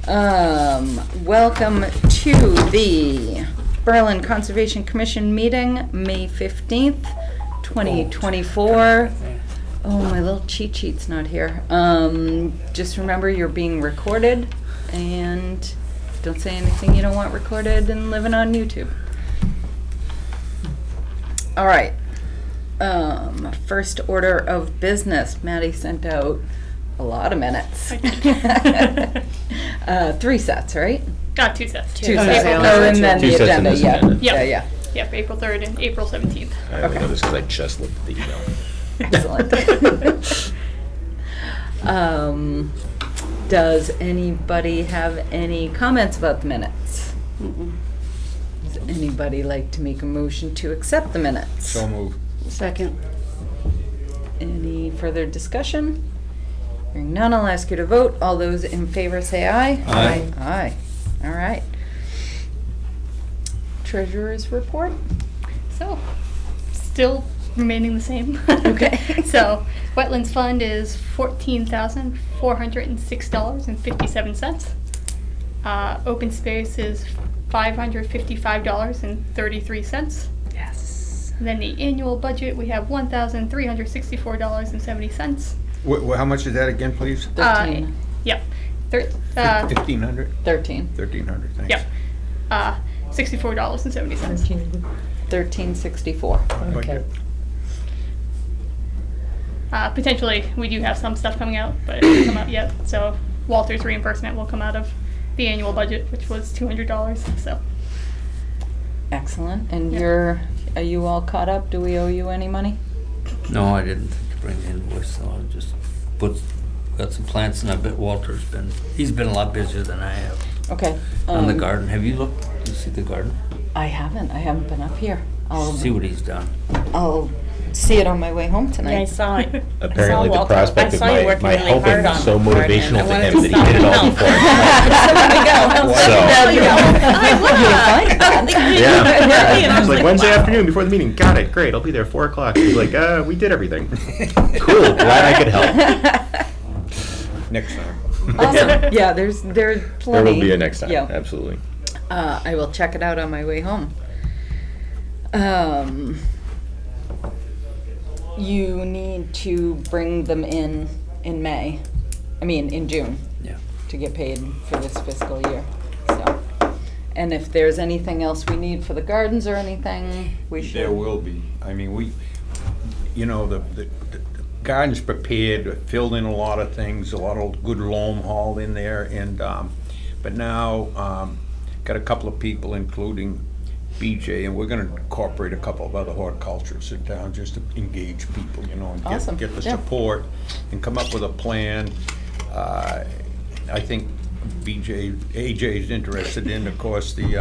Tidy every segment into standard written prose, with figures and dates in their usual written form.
Welcome to the Berlin Conservation Commission meeting, May 15th, 2024. Oh, my little cheat sheet's not here. Just remember you're being recorded, and don't say anything you don't want recorded and living on YouTube. All right. First order of business. Maddie sent out a lot of minutes. 3 sets, right? Two sets. Two sets. Oh, and then the agenda. Yeah. Yep, April 3rd and April 17th. I only know this because I just looked at the email. Excellent. Does anybody have any comments about the minutes? Does anybody like to make a motion to accept the minutes? So moved. Second. Any further discussion? Hearing none, I'll ask you to vote. All those in favor say aye. Aye. Aye. All right. Treasurer's report. So, still remaining the same. Okay. So, Wetlands Fund is $14,406.57. Open Space is $555.33. Yes. And then the annual budget, we have $1,364.70. How much is that again, please? 13. Yep. 1,500? 13. 1,300, thanks. Yep. $64.70. 1364. Okay. Potentially, we do have some stuff coming out, but it hasn't come out yet. So Walter's reimbursement will come out of the annual budget, which was $200. So. Excellent. And Yep. are you all caught up? Do we owe you any money? No, I didn't think to bring the invoice, so I just got some plants, and I bet he's been a lot busier than I have. Okay. On the garden, have you looked, you see the garden? I haven't been up here. See what he's done. I'll see it on my way home tonight. Yeah, I saw it. Apparently the Walter. prospect I of saw you working my really helping hard was on so the garden, motivational and to I him wanted that he did it all to before. Yeah. It's like Wednesday afternoon before the meeting. Got it, great, I'll be there 4 o'clock. He's like, we did everything. Cool, glad I could help. Next time. Awesome. Yeah, there's plenty. There will be a next time, Yeah. absolutely. I will check it out on my way home. You need to bring them in May. In June. Yeah. To get paid for this fiscal year. So, and if there's anything else we need for the gardens or anything, we should. There will be. The garden's prepared, filled in a lot of things, a lot of good loam hauled in there, and but now got a couple of people, including BJ, and we're going to incorporate a couple of other horticulturists in town just to engage people, and Awesome. get the Yeah. support and come up with a plan. I think AJ is interested in, of course, in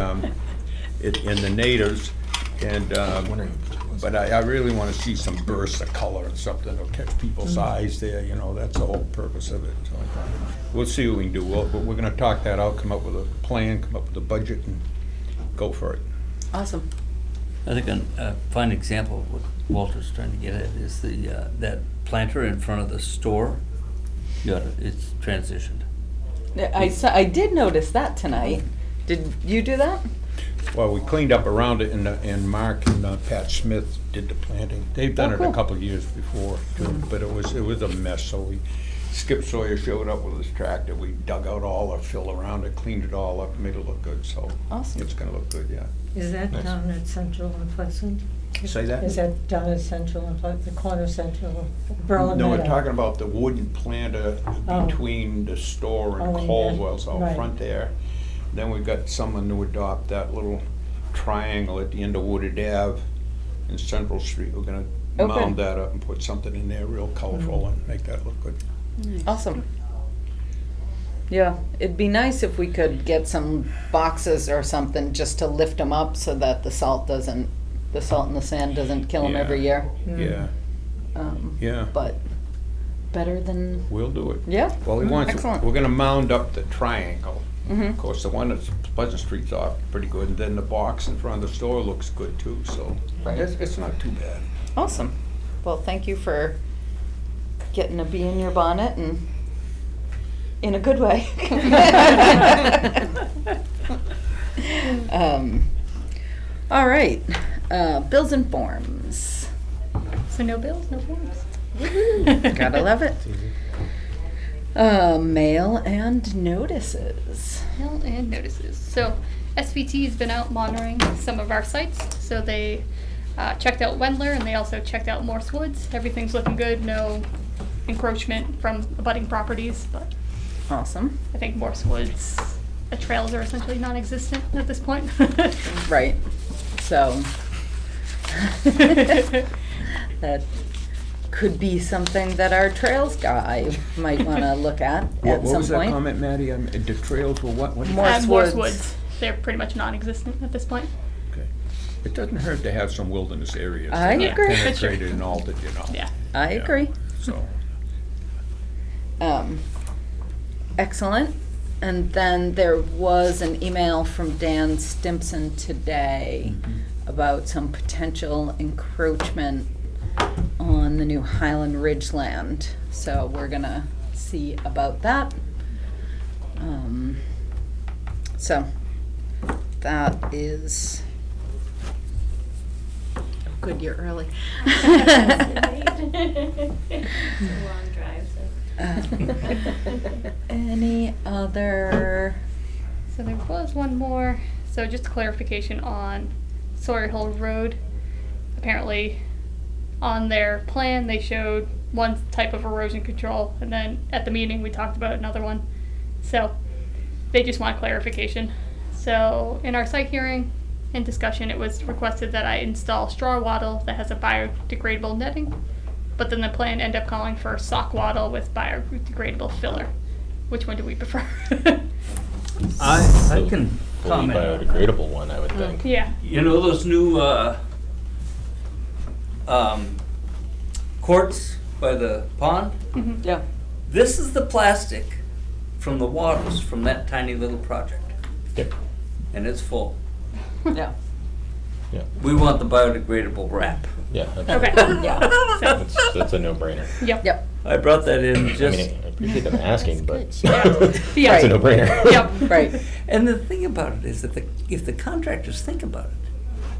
the natives, and but I really want to see some bursts of color and something that'll catch people's eyes there. That's the whole purpose of it. So we'll see what we can do. But we're going to talk that out, come up with a plan, come up with a budget, and go for it. Awesome. I think a fine example of what Walter's trying to get at is that planter in front of the store. It's transitioned. I did notice that tonight. Did you do that? Well, we cleaned up around it, and Mark and Pat Smith did the planting. They've done it cool. a couple of years before too, but it was a mess. So Skip Sawyer showed up with his tractor. We dug out all the fill around it, cleaned it all up, made it look good. So Awesome. It's going to look good, yeah. Is that Nice. down at Central and Pleasant? Say that? Is that down at Central and Pleasant, the corner of Central, Berlin? No, we're Meadow? talking about the wooden planter between the store and Oh, yeah. Caldwell's out Right. front there. Then we've got someone to adopt that little triangle at the end of Wooded Ave in Central Street. We're gonna Okay. mound that up and put something in there real colorful and make that look good. Awesome. Yeah, it'd be nice if we could get some boxes or something just to lift them up so that the salt and the sand doesn't kill them Yeah. every year. Yeah, yeah, But better than, we'll do it. yeah. Well, Excellent. we're gonna mound up the triangle. Mhm. Of course, the one that's Pleasant Street's off pretty good, and then the box in front of the store looks good too, so Right. it's not too bad. Awesome. Well, thank you for getting a bee in your bonnet and In a good way. All right, bills and forms. So no bills, no forms. Gotta love it. Mail and notices. Mail and notices. So SVT has been out monitoring some of our sites. So they checked out Wendler and they also checked out Morse Woods. Everything's looking good. No encroachment from abutting properties, but Awesome. I think Morse Woods, the trails are essentially non-existent at this point. Right. So that could be something that our trails guy might want to look at What some was that point. comment, Maddie? The trails were what? What did you- Morse Morse Woods. Woods, they're pretty much non-existent at this point. Okay. It doesn't hurt to have some wilderness areas. I that are agree. Penetrated and altered, you know. Yeah. I Yeah. agree. So, Excellent. And then there was an email from Dan Stimpson today about some potential encroachment on the new Highland Ridge land. So we're gonna see about that. So that is, good, you're early. Any other? So there was one more. So just a clarification on Sawyer Hill Road. Apparently, on their plan, they showed one type of erosion control, and then at the meeting, we talked about another one. So they just want clarification. So in our site hearing and discussion, it was requested that I install straw wattle that has a biodegradable netting, but then the plan ended up calling for sock wattle with biodegradable filler. Which one do we prefer? I can Fully comment. biodegradable one, I would think. Yeah. You know those new courts by the pond? Yeah. This is the plastic from the waters from that tiny little project, Yep. and it's full. Yeah. Yeah. We want the biodegradable wrap. Yeah. Okay. Absolutely. Yeah. So, That's a no-brainer. yep. Yep. I brought that in I just. mean, I appreciate them asking, but Yeah. it's a no-brainer. Yep. Right. And the thing about it is that if the contractors think about it,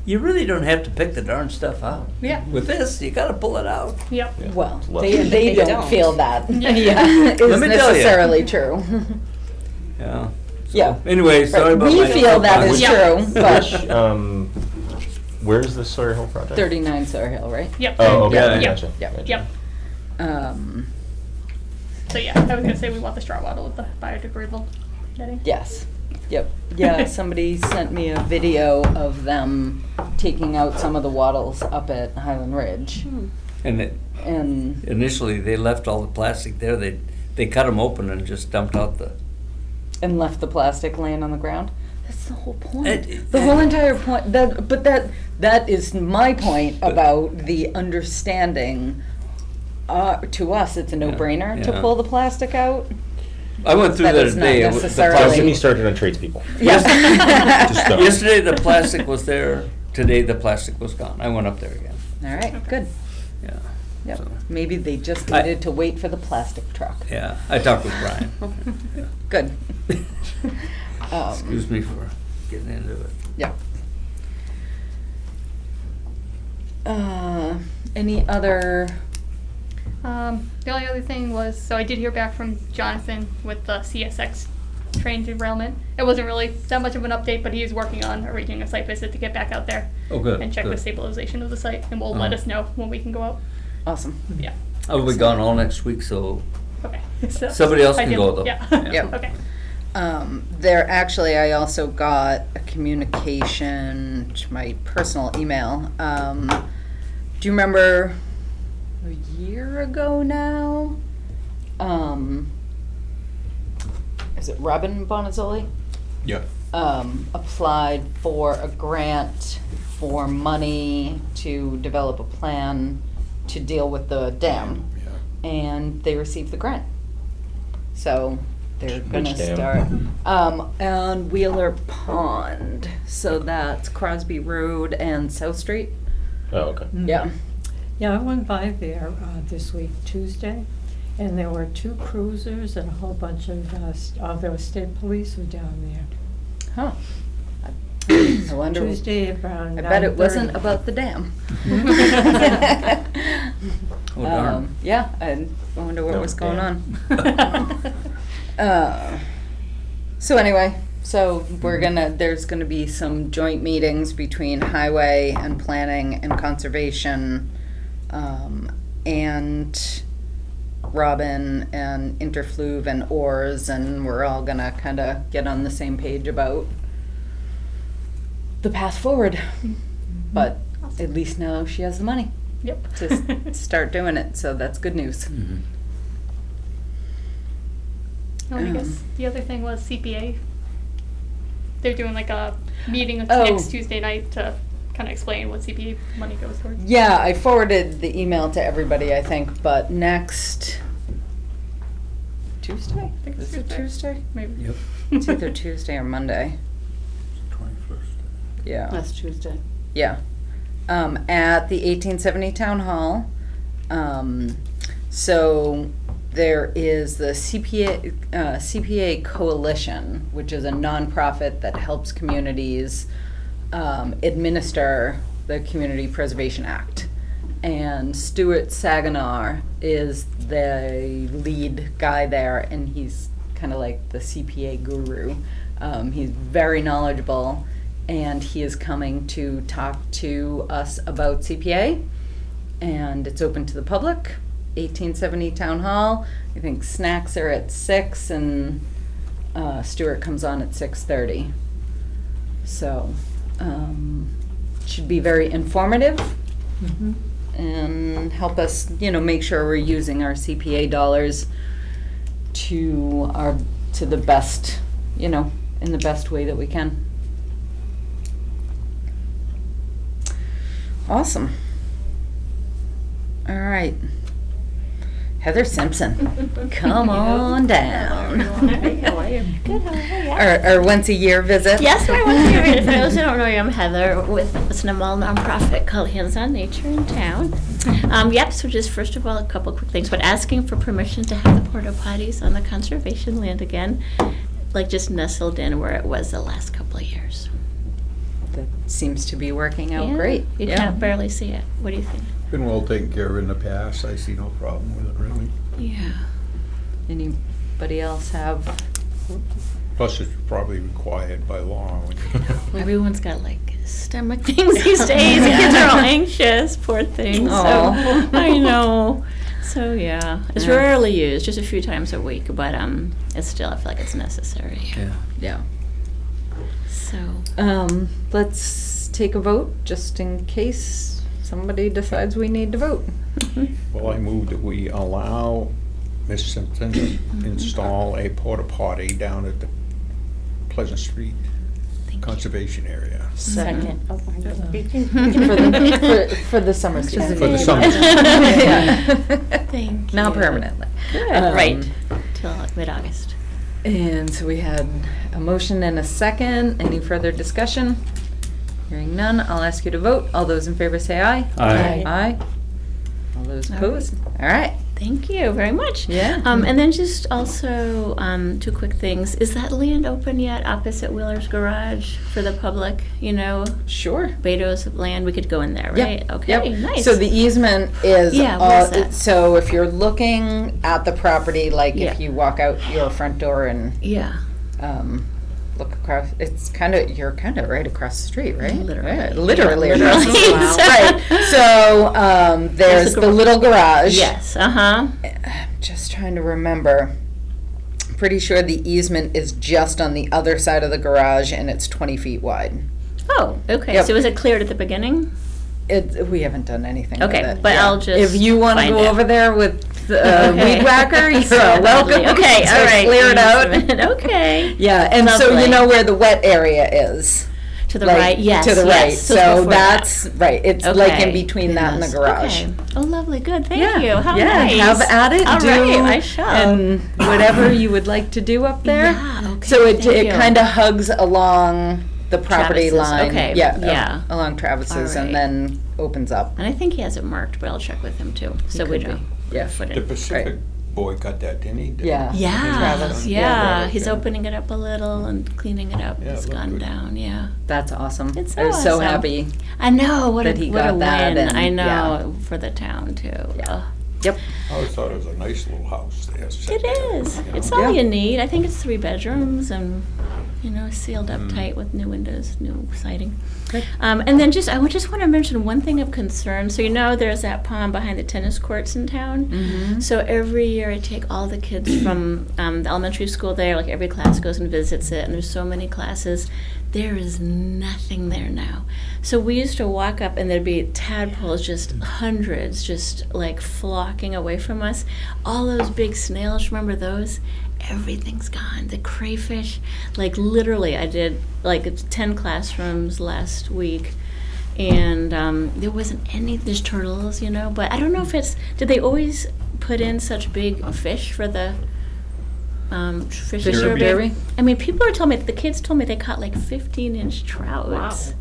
you really don't have to pick the darn stuff out. Yeah. With this, you gotta pull it out. Yep. Yeah. Well, It's less- they don't feel that. Yeah. Is Let me tell ya. necessarily true. Yeah. So, Yeah. Anyway, sorry Right. about We my feel that soapbox. is Yeah. true, but Which, where's the Sawyer Hill project? 39 Sawyer Hill, right? Yep. Oh, okay, Yeah, yeah. gotcha. Yep. Gotcha. Yep. So yeah, I was gonna say we want the straw wattle with the biodegradable netting. Yes. Yep. Yeah, somebody sent me a video of them taking out some of the wattles up at Highland Ridge. And And initially, they left all the plastic there. They cut them open and just dumped out the. left the plastic laying on the ground. That's the whole point. It- The whole entire point. That is my point about the understanding. To us, it's a no-brainer to yeah. pull the plastic out. I went through That that is not today. necessarily- Don't get me started on tradespeople. Yeah. Just don't. Yesterday, the plastic was there. Today, the plastic was gone. I went up there again. All right. Good. Yeah. Yep. So, Maybe they just I- needed to wait for the plastic truck. yeah. I talked with Brian. Yeah. Good. Excuse me for getting into it. Yeah. Any other? The only other thing was, so I did hear back from Jonathan with the CSX train derailment. It wasn't really that much of an update, but he is working on arranging a site visit to get back out there Oh, good. and check the good. stabilization of the site, and will let Uh-huh. us know when we can go out. Awesome. Yeah. I'll be gone all next week, so Okay. So, somebody else I can can- go though. Yeah. Yep. Okay. Actually, I also got a communication to my personal email. Do you remember a year ago now? Is it Robin Bonazzoli? yeah. Applied for a grant for money to develop a plan to deal with the dam. Yeah. And they received the grant. So they're gonna Which dam? start, on Wheeler Pond. So that's Crosby Road and South Street. Oh, okay. Yeah. Yeah, I went by there this week, Tuesday, And there were 2 cruisers and a whole bunch of, there was state police were down there. Huh. I wonder. Tuesday around I bet it 9:30. wasn't about the dam. Oh, darn. Yeah, I wonder what No, was going damn. on. So anyway, so there's gonna be some joint meetings between highway and planning and conservation, and Robin and Interfluve and Oars, and we're all gonna kinda get on the same page about the path forward. But at least now she has the money Yep. to start doing it, so that's good news. Mhm. Oh, I guess the other thing was CPA. They're doing like a meeting Oh. next Tuesday night to kind of explain what CPA money goes towards. Yeah, I forwarded the email to everybody, I think, but next Tuesday? I think it's Is it Tuesday? Maybe. Yep, It's either Tuesday or Monday. 21st. Yeah. That's Tuesday. Yeah. At the 1870 Town Hall. So there is the CPA Coalition, which is a nonprofit that helps communities administer the Community Preservation Act. And Stuart Saginaw is the lead guy there, and he's kind of like the CPA guru. He's very knowledgeable, and he is coming to talk to us about CPA, and it's open to the public. 1870 Town Hall. I think snacks are at 6, and Stuart comes on at 6:30. So should be very informative and help us, make sure we're using our CPA dollars to the best, in the best way that we can. Awesome. All right. Heather Simpson, come on down. Hi, how are you? Good, how are you? Our once a year visit. Yes, my once a year visit. For those who don't know me, I'm Heather with a small nonprofit called Hands on Nature in town. So just first of all, a couple quick things, but asking for permission to have the porta potties on the conservation land again, like just nestled in where it was the last couple of years. That seems to be working out Yeah, great. You Yeah. can't barely see it. What do you think? Been well taken care of in the past. I see no problem with it, really. Yeah. Anybody else have? Plus, it's probably required by law. Everyone's got like stomach things these days. The kids are all anxious, poor things. So Aw. I know. So yeah, it's Yeah. rarely used, just a few times a week, but it's still, I feel like it's necessary. Yeah. Yeah. So Let's take a vote just in case somebody decides we need to vote. Well, I move that we allow Ms. Simpson to install a porta potty down at the Pleasant Street Conservation Area. second. for the summer season. For the summer. Yeah. Thank you. Now permanently. Good. Um, Right. Till mid-August. And so we had a motion and a second. Any further discussion? Hearing none, I'll ask you to vote. All those in favor say aye. Aye. Aye. All those All opposed? All right. Thank you very much. Yeah. And then just also 2 quick things. Is that land open yet opposite Wheeler's Garage for the public? Sure. Beto's land, we could go in there, Yep, right? Okay, yep. nice. So the easement is, Yeah, where's that? so if you're looking at the property, like Yeah. if you walk out your front door and Yeah. look across, you're kind of right across the street, right? Literally. Yeah, literally across the Literally. street. Right. So there's the the little garage. Yes, I'm just trying to remember. Pretty sure the easement is just on the other side of the garage and it's 20 feet wide. Oh, okay. Yep. So was it cleared at the beginning? We haven't done anything Okay, with it. but I'll just If you want to find go it. over there with Okay. weed whacker, you're So welcome. lovely. Okay, to all right. Clear it out. Okay. Yeah, and so Lovely. you know where the wet area is. To the Like, right, yes. To the yes. right. it's So before that's right. It's like in Okay. between that and the garage. Okay. Oh, lovely. Good. Thank Yeah, you. How yeah, nice. have at it. All do right, I shall. And whatever you would like to do up there. Yeah, okay, So it thank you. kind of hugs along the property Travis's, line. okay, Yeah. yeah. Along Travis's, All right. and then opens up. And I think he has it marked, but I'll check with him too. So He we could know. be. Yeah. Foot The in. Pacific boy cut that, didn't he? Yeah. Yeah, Travis. yeah, Yeah. he's opening it up a little and cleaning it up. Yeah, It's it looked gone good. down, yeah. That's awesome. It's I was so awesome. happy. I know, what That a, he what a got that win. and- I know, yeah. for the town too. Yeah. Ugh. Yep. I always thought it was a nice little house there. set It there, is. you know. It's all Yeah. you need. I think it's 3 bedrooms and, sealed up Mm. tight with new windows, new siding. Good. And then I would just want to mention one thing of concern. So there's that pond behind the tennis courts in town. Mhm. So every year I take all the kids from the elementary school there, like every class goes and visits it, and there's so many classes. There is nothing there now. So we used to walk up and there'd be tadpoles, just hundreds, just like flocking away from us. All those big snails, remember those? Everything's gone. The crayfish, like literally, I did like 10 classrooms last week, and there wasn't any. There's turtles, but I don't know if did they always put in such big fish for the fish Fish derby? derby? I mean, the kids told me they caught like 15-inch trouts.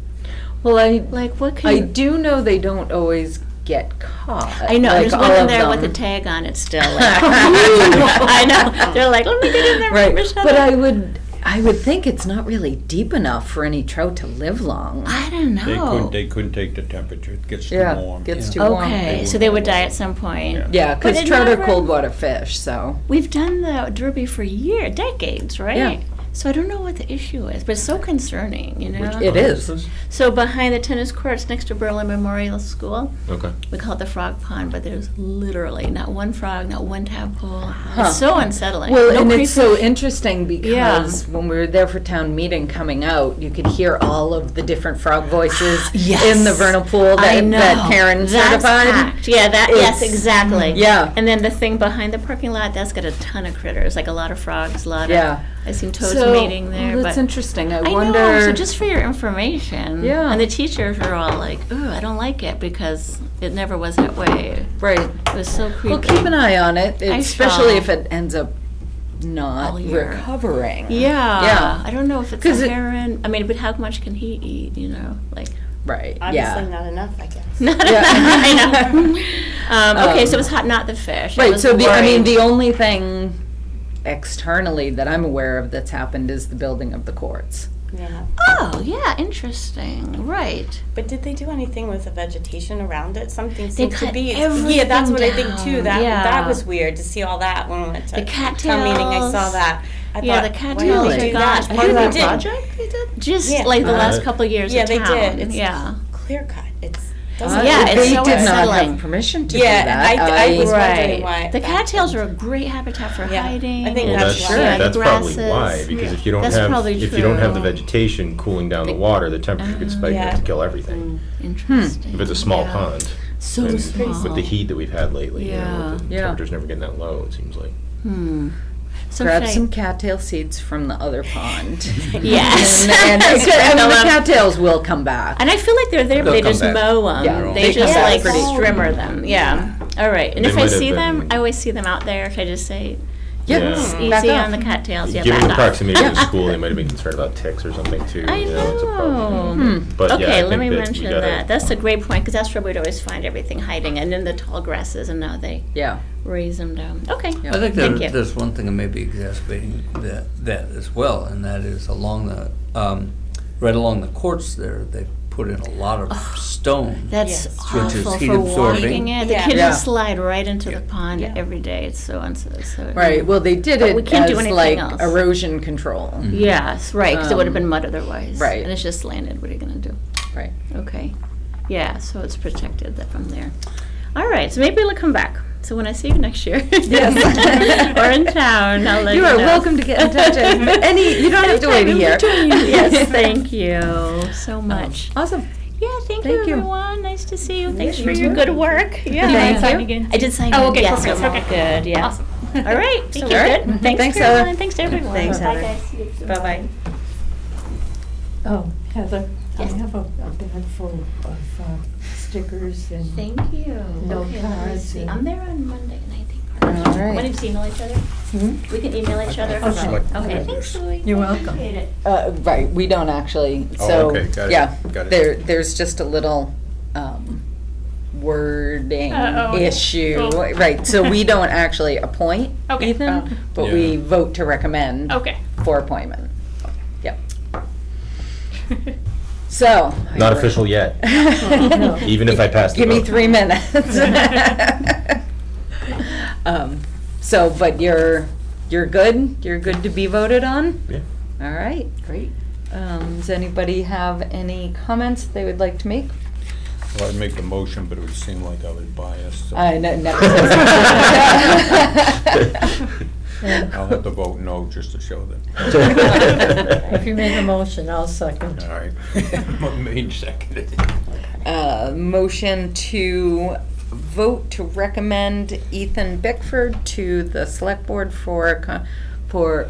Well, Like what can I you? do know they don't always get caught. I know, Like there's all one in of there with a them. tag on it still. Like, I know. They're like, let me get in there. Right, Miss but Heather." I would think it's not really deep enough for any trout to live long. I don't know. They couldn't take the temperature. It gets too Yeah, warm. gets Yeah. too warm. Okay, so they would die at some point. Yeah. Yeah, But because it trout are never- cold water fish, so. We've done the derby for decades, right? Yeah. So I don't know what the issue is, but it's so concerning, It is. So behind the tennis courts next to Berlin Memorial School, Okay. we call it the frog pond, but there's literally not one frog, not one tadpole. Huh. It's so unsettling. Well, No and it's so crayfish. interesting because when we were there for town meeting coming out, you could hear all of the different frog voices Yes. in the vernal pool I that, know. that Karen That's certified. packed. Yeah, yes, It's- exactly. Yeah. And then the thing behind the parking lot, that's got a ton of critters, like a lot of frogs, a lot Yeah. of, I've seen toads So, mating there. that's but interesting. I I wonder. know, so just for your information. Yeah. And the teachers were all like, ooh, I don't like it because it never was that way. Right. It was so creepy. Well, keep an eye on it, I especially shall. if it ends up not All year. recovering. Yeah. Yeah. I don't know if it's 'Cause a it- heron. I mean, but how much can he eat, Like, Right. Obviously yeah. not enough, I guess. I know. Okay, so it's hot, not the fish. I Right. was So I mean, worried. the only thing externally that I'm aware of that's happened is the building of the courts. Yeah. Oh, yeah, interesting. Right. But did they do anything with the vegetation around it? Something They seemed to cut be. everything Yeah, that's what I think too. down. That Yeah. was weird to see all that when we went to The town meeting. I saw cattails. that. I Yeah, thought, the why did cattails they are do gone. that? I Part think of they that did. project they did. Just Yeah. like the last Uh, couple of years Yeah, of they town. did. It's Yeah. clear cut. It's Uh, doesn't. Yeah, it's they so did not unsettling. have permission to Yeah, do that. I was wondering Right. why The that cattails happened. are a great habitat for Yeah, hiding. I think Well, that's that's why. yeah, the that's probably grasses. why, because if you don't That's have probably if you don't have the true. vegetation cooling down the The- water, the temperature could spike Yeah. enough to kill everything. Interesting. If it's a small Yeah. pond, So and small. with the heat that we've had lately, Yeah. the Yeah. temperature's never getting that low. It seems like. So Grab should I- some cattail seeds from the other pond. Yes. and the Sprinkle them. cattails will come back. And I feel like they're there, but They'll they come just back. mow them. Yeah, they they just come back like pretty strimmer them. Yeah. All right. And They if I might have see them, been- I always see them out there. Should I just say, Yeah, Yeah. back easy off. on the cattails? Yeah, Given back the off. proximity to the school, they might have been concerned about ticks or something too. I you know, it's a know. problem. But yeah, Okay, I let think me that we mention gotta- that. That's a great point because that's where we'd always find everything hiding, and in the tall grasses, and now they Yeah. raise them down. Okay. Yeah. I think Thank you. there's one thing that may be exacerbating that as well, and that is along the, right along the courts there, they put in a lot of stone. That's Yes. Which is awful heat for absorbing. walking it. The Yeah. kids Yeah. just slide right into the pond Yeah. every day. It's so unsafe. So Right. Well, they did But it we can't do as anything like else. erosion control. Yes, right, because it would have been Um, mud otherwise. right. And it's just landed. What are you going to do? Right. Okay. Yeah, so it's protected from there. All right, so maybe it'll come back. So when I see you next year, Yes. or in town, I'll let you You are know. welcome to get in touch. You don't have to wait a Anytime in year. between. Yes, thank you so much. Awesome. Yeah, thank Thank you, you. everyone. Nice to see you. Thanks you for your too. good work. Yeah, Thank sign you. again. I did sign Oh, in. okay, Yes, perfect, I'm all okay. good. Yeah. Awesome. All right. All Thank you. right. Good. Thanks, Thanks, Caroline. Heather. Thanks to everyone. Thanks, Bye, Heather. guys. Bye-bye. Oh, Heather, Yes. I have a bag full of stickers and. Thank you. No Okay, let me cards see. and- I'm there on Monday night. All right. When did you email each other? Hmm? We can email each other. Okay. Select- Okay, Yeah. thanks, Louie. You're I welcome. appreciate it. Right. We don't actually. Oh, So okay, got it, yeah, got it. there's just a little wording Oh, issue, oh. right? So we don't actually appoint Okay. Ethan, but we Yeah. vote to recommend Okay. for appointment. Yep. So. Not official yet, No. even if I pass the Give me vote. 3 minutes. So, but you're good? You're good to be voted on? Yeah. All right, great. Does anybody have any comments they would like to make? Well, I'd make the motion, but it would seem like I was biased. So I know, never. I'll have to vote no just to show that. If you make a motion, I'll second. All right. Made seconded. Motion to vote to recommend Ethan Bickford to the select board for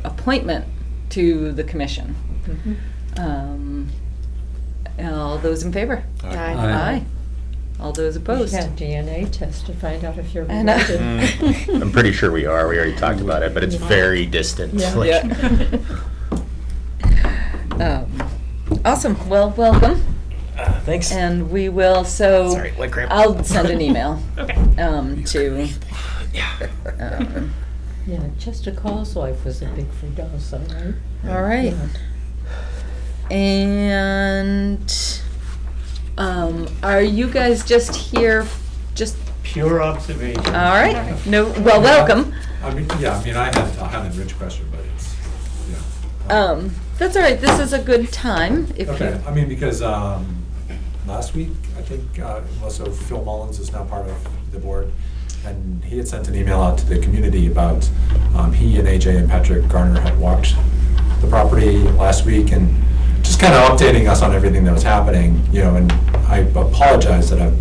appointment to the commission. All those in favor? Aye. Aye. All those You opposed? had DNA test to find out if you're I know. related. I'm pretty sure we are. We already talked about it, but it's very distant. Yeah. Like- Awesome, well, welcome, Thanks. and we will, so. Sorry, leg cramp. I'll send an email, Okay. to, Yeah, Chester Cole's wife was a Bigford also, right? all right. Yeah. And, are you guys just here, just, Pure observation. all right, no, well, welcome. I mean, yeah, I mean, I had a rich question, but it's, yeah. That's all right, this is a good time, if you. Okay, I mean, because last week, I think, also Phil Mullins is now part of the board, and he had sent an email out to the community about, he and AJ and Patrick Garner had walked the property last week and just kind of updating us on everything that was happening, and I apologize that I've,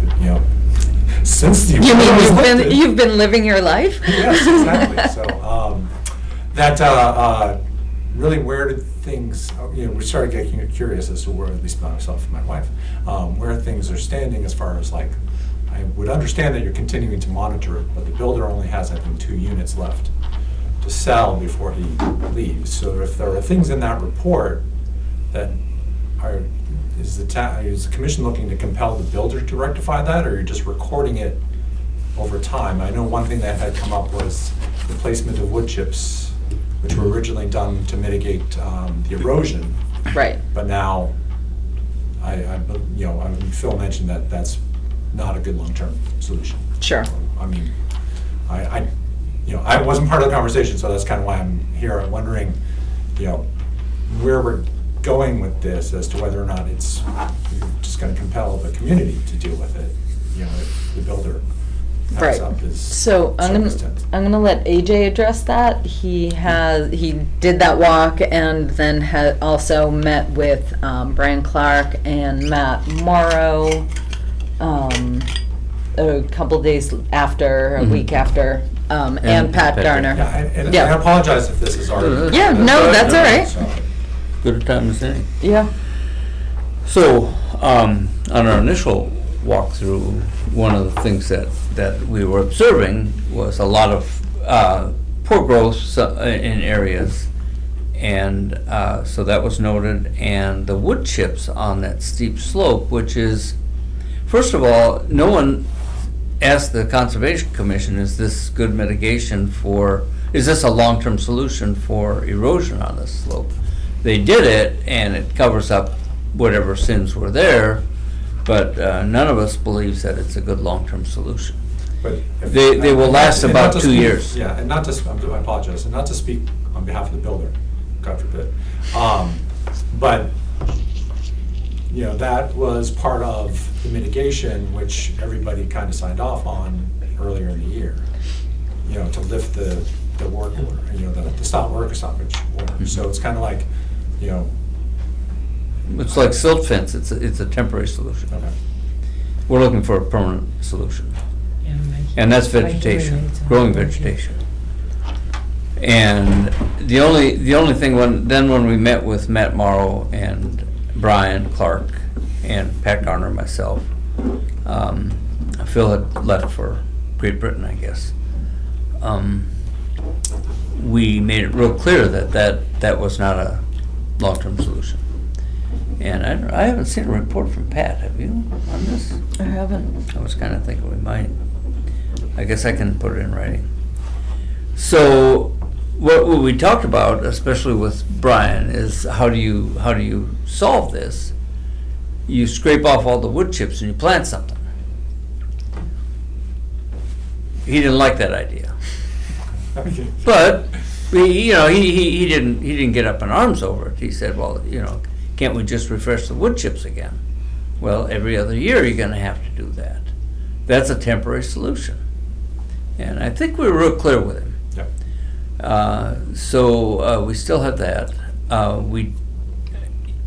since the. You mean was lifted- you've been living your life? Yes, exactly. So that really, where did things? We started getting curious as to where, at least myself and my wife, where things are standing as far as like. I would understand that you're continuing to monitor it, but the builder only has, I think, 2 units left to sell before he leaves. So if there are things in that report that is the commission looking to compel the builder to rectify that, or you're just recording it over time? I know one thing that had come up was the placement of wood chips, which were originally done to mitigate the erosion, Right, but now, Phil mentioned that that's not a good long-term solution. sure. I mean, I wasn't part of the conversation, so that's kind of why I'm here. I'm wondering, where we're going with this as to whether or not it's just going to compel the community to deal with it, if the builder Right. packs up his So I'm gonna let AJ address that. He did that walk and then had also met with Brian Clark and Matt Morrow a couple days after, a week after, and Pat Patrick. Garner. Yeah, and Yeah. I apologize if this is already. Yeah, no, that's all right. So, Good a time as any. Yeah. So, on our initial walkthrough, one of the things that we were observing was a lot of poor growth in areas. And so that was noted. And the wood chips on that steep slope, which is, first of all, no one asked the Conservation Commission, is this good mitigation is this a long-term solution for erosion on this slope? They did it, and it covers up whatever sins were there, but none of us believes that it's a good long-term solution. But if- They will last and not about to 2 speak- years. Yeah, and not to, I apologize, and not to speak on behalf of the builder, God forbid. But, that was part of the mitigation, which everybody kind of signed off on earlier in the year, to lift the work order, the stop work or stoppage order. So it's kind of like, It's like silt fence, it's a temporary solution. okay. We're looking for a permanent solution. Yeah, And that's my hearing vegetation, aids on. growing vegetation. And the only thing when we met with Matt Morrow and Brian Clark and Pat Garner and myself, Phil had left for Great Britain, I guess. We made it real clear that was not a long-term solution. And I haven't seen a report from Pat, have you, on this? I haven't. I was kind of thinking we might. I guess I can put it in writing. So, what we talked about, especially with Brian, is how do you solve this? You scrape off all the wood chips and you plant something. He didn't like that idea, but he didn't get up in arms over it. He said, well, can't we just refresh the wood chips again? Well, every other year you're going to have to do that. That's a temporary solution, and I think we were real clear with him. Yep. So we still have that. We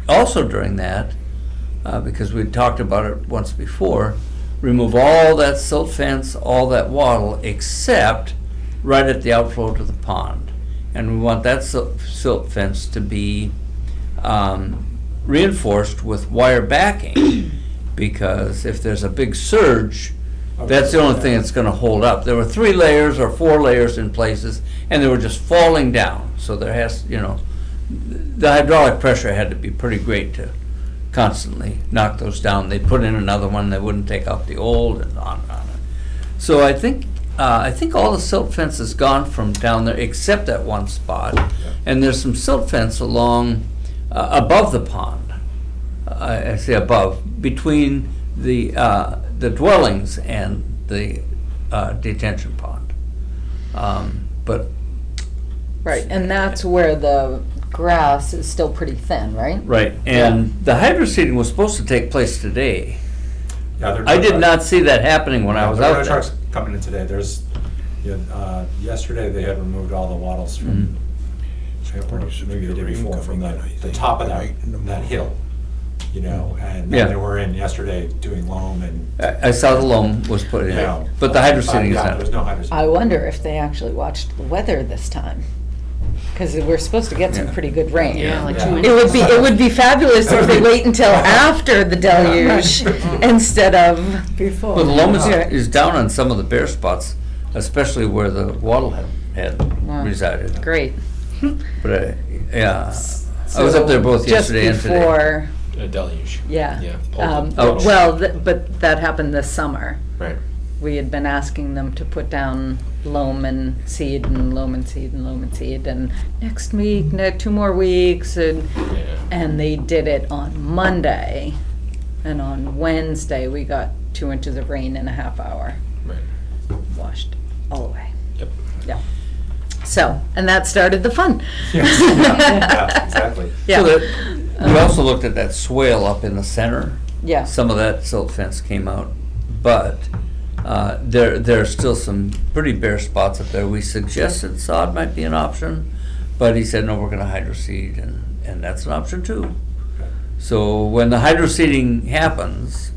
also, during that, because we talked about it once before, remove all that silt fence, all that wattle, except right at the outflow to the pond. And we want that silt fence to be reinforced with wire backing, because if there's a big surge, that's the only thing that's going to hold up. There were 3 layers or 4 layers in places, and they were just falling down. So there has, the hydraulic pressure had to be pretty great to constantly knock those down. They put in another one, they wouldn't take out the old, and on and on. So I think all the silt fence is gone from down there except that one spot, and there's some silt fence along above the pond. I say above, between the dwellings and the detention pond. But Right, and that's where the grass is still pretty thin, right? right, and the hydro seeding was supposed to take place today. Yeah, there are I no did trucks. not see that happening when I was There are out no there. trucks coming in today. There's, yesterday they had removed all the wattles from, or maybe the day before, from the top of that hill, and Yeah. then they were in yesterday doing loam and. I saw the loam was put in, Yeah. but the hydro seeding is Yeah, not. there was no hydro seeding. I wonder if they actually watched the weather this time, because we're supposed to get some Yeah. pretty good rain. Yeah, like Yeah. 2 It would be fabulous if they wait until after the deluge instead of Before. Well, the loam Yeah. is down on some of the bare spots, especially where the wattle had Wow. resided. great. But yeah, I was up there both yesterday and Just today. before, A deluge. yeah. pulled the Oh. wattle. Well, but that happened this summer. Right. We had been asking them to put down loam and seed and loam and seed and loam and seed, and next week, 2 more weeks, and they did it on Monday, and on Wednesday we got 2 inches of rain in a half hour, Right. washed all away. Yep. Yeah. So, and that started the fun. Yes. Yeah, exactly. Yeah. So that, we also looked at that swale up in the center. Yeah. Some of that silt fence came out, but there are still some pretty bare spots up there. We suggested sod might be an option, but he said, no, we're gonna hydro seed, and that's an option too. So when the hydro seeding happens,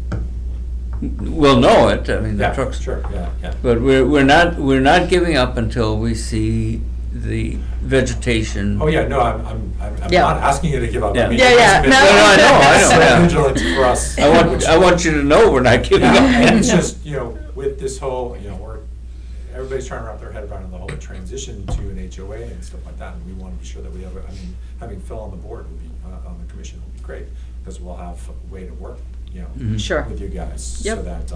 we'll know it. I mean, the Yeah, trucks. sure, yeah. But we're not giving up until we see the vegetation. Oh, yeah, no, I'm Yeah. not asking you to give up. Yeah. I mean, Yeah, yeah, it's- no. I know, yeah. Vigilant for us. I want you to know we're not giving Yeah, up. and it's just, with this whole, everybody's trying to wrap their head around the whole transition to an HOA and stuff like that, and we want to be sure that we have, having Phil on the board would be, on the commission would be great, because we'll have a way to work, Mhm. Sure. with you guys, so Yep. that,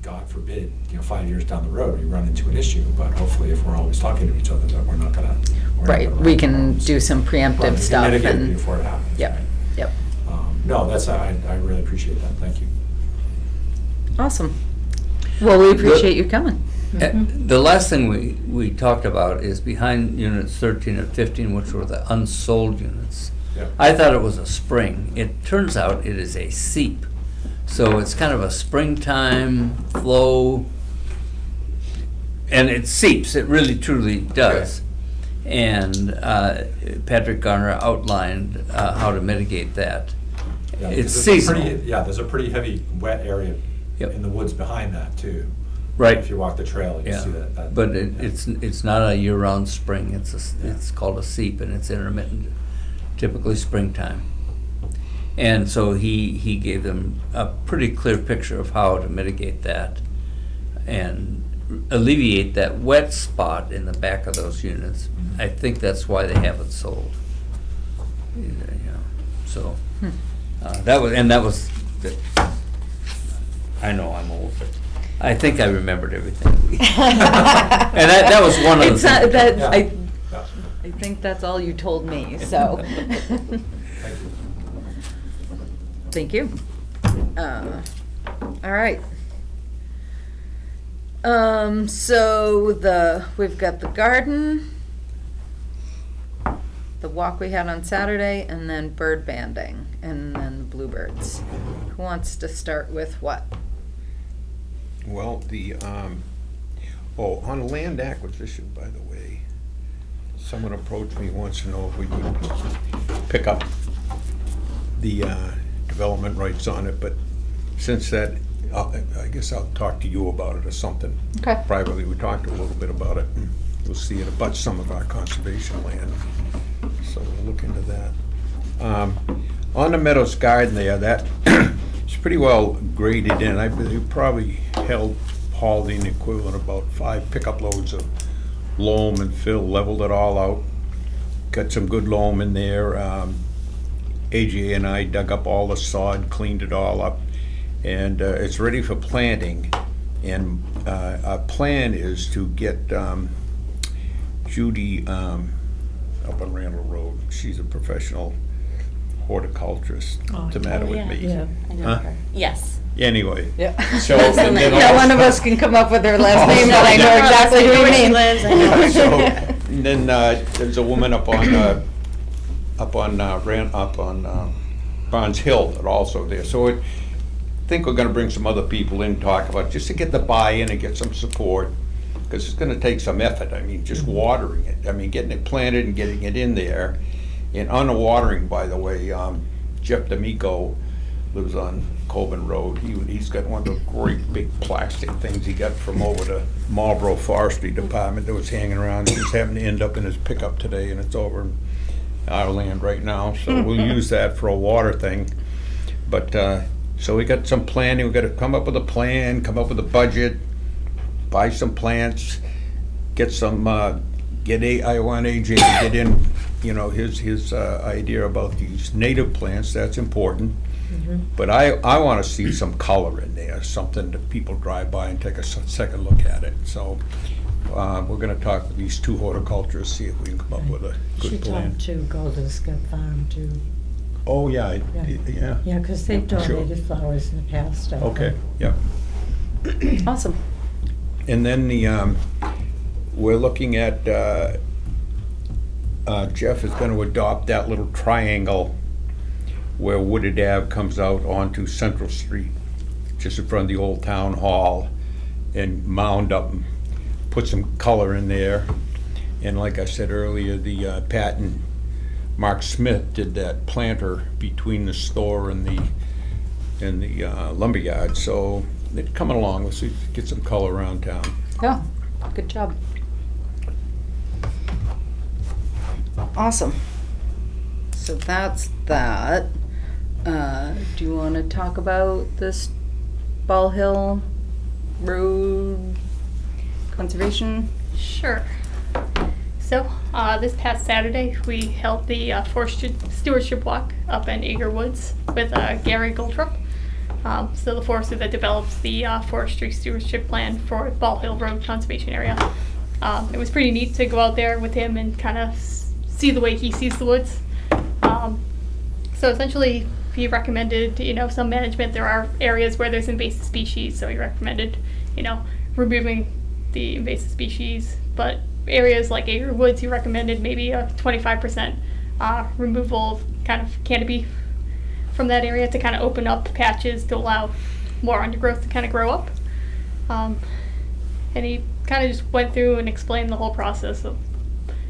God forbid, 5 years down the road, we run into an issue, but hopefully if we're always talking to each other, that we're not gonna. Right, we can do some preemptive stuff Mitigate it and, before it happens. yep, right? yep. No, I really appreciate that, thank you. Awesome. Well, we appreciate you coming. The last thing we talked about is behind units 13 and 15, which were the unsold units. Yeah. I thought it was a spring. It turns out it is a seep. So it's kind of a springtime flow, and it seeps, it really truly does. And Patrick Garner outlined how to mitigate that. Yeah, It's there's a seasonal. there's a pretty heavy wet area Yep. in the woods behind that too. Right. If you walk the trail, you Yeah, see that. but yeah. it's not a year-round spring. It's called a seep, and it's intermittent, typically springtime. And so he gave them a pretty clear picture of how to mitigate that and alleviate that wet spot in the back of those units. I think that's why they haven't sold. You know. So that was. I know I'm old, but I think I remembered everything. And that was one of the It's not, things. that, Yeah. Yeah. I think that's all you told me, so. Thank you. Thank you. All right. So we've got the garden, the walk we had on Saturday, and then bird banding, and then the bluebirds. Who wants to start with what? Well, on land acquisition, by the way, someone approached me, wants to know if we could pick up the development rights on it, but since that, I guess I'll talk to you about it or something. Okay. Privately, we talked a little bit about it, and we'll see it abuts some of our conservation land, so we'll look into that. On the Meadows Garden there, that it's pretty well graded in. I believe probably hauled in equivalent about 5 pickup loads of loam and fill, leveled it all out. Got some good loam in there. AJ and I dug up all the sod, cleaned it all up, and it's ready for planting. And our plan is to get Judy up on Randall Road. She's a professional horticulturist. What's the matter with me? Yeah. I know Huh? her. Yes. Anyway, Yeah. so and then Yeah, one of us can come up with her last name, but I know exactly who you mean. So, and then there's a woman up on Barnes Hill that also there. So I think we're going to bring some other people in, talk about just to get the buy-in and get some support, because it's going to take some effort. I mean, just watering it. I mean, getting it planted and getting it in there. And on the watering, by the way, Jeff D'Amico lives on Colburn Road. He's got one of the great big plastic things he got from over the Marlboro Forestry Department that was hanging around. He just happened to end up in his pickup today, and it's over in our land right now. So we'll use that for a water thing. But so we got some planning. We got to come up with a plan, come up with a budget, buy some plants, get some. I want AJ to get in, his idea about these native plants. That's important. But I want to see some color in there, something that people drive by and take a second look at it. So we're going to talk with these 2 horticulturists, see if we can come up with a good plan. She talked to Golden Skip Farm too. Oh, yeah, Yeah. Yeah, because they've donated flowers in the past. I Okay, think. yeah. Awesome. And then we're looking at, Jeff is going to adopt that little triangle where Wooded Ave comes out onto Central Street, just in front of the old town hall, and mound up, and put some color in there. And like I said earlier, the Pat and Mark Smith did that planter between the store and the lumberyard. So they're coming along. Let's see, get some color around town. Yeah, good job. Awesome. So that's that. Do you want to talk about this Ball Hill Road conservation? Sure. So, this past Saturday, we held the Forest Stewardship Walk up in Eager Woods with Gary Goldrup. So the forester that develops the forestry stewardship plan for Ball Hill Road Conservation Area. It was pretty neat to go out there with him and kind of see the way he sees the woods. So essentially, he recommended, some management. There are areas where there's invasive species, so he recommended, removing the invasive species. But areas like Eager Woods, he recommended maybe a 25% removal of kind of canopy from that area to kind of open up patches to allow more undergrowth to kind of grow up. And he kind of just went through and explained the whole process of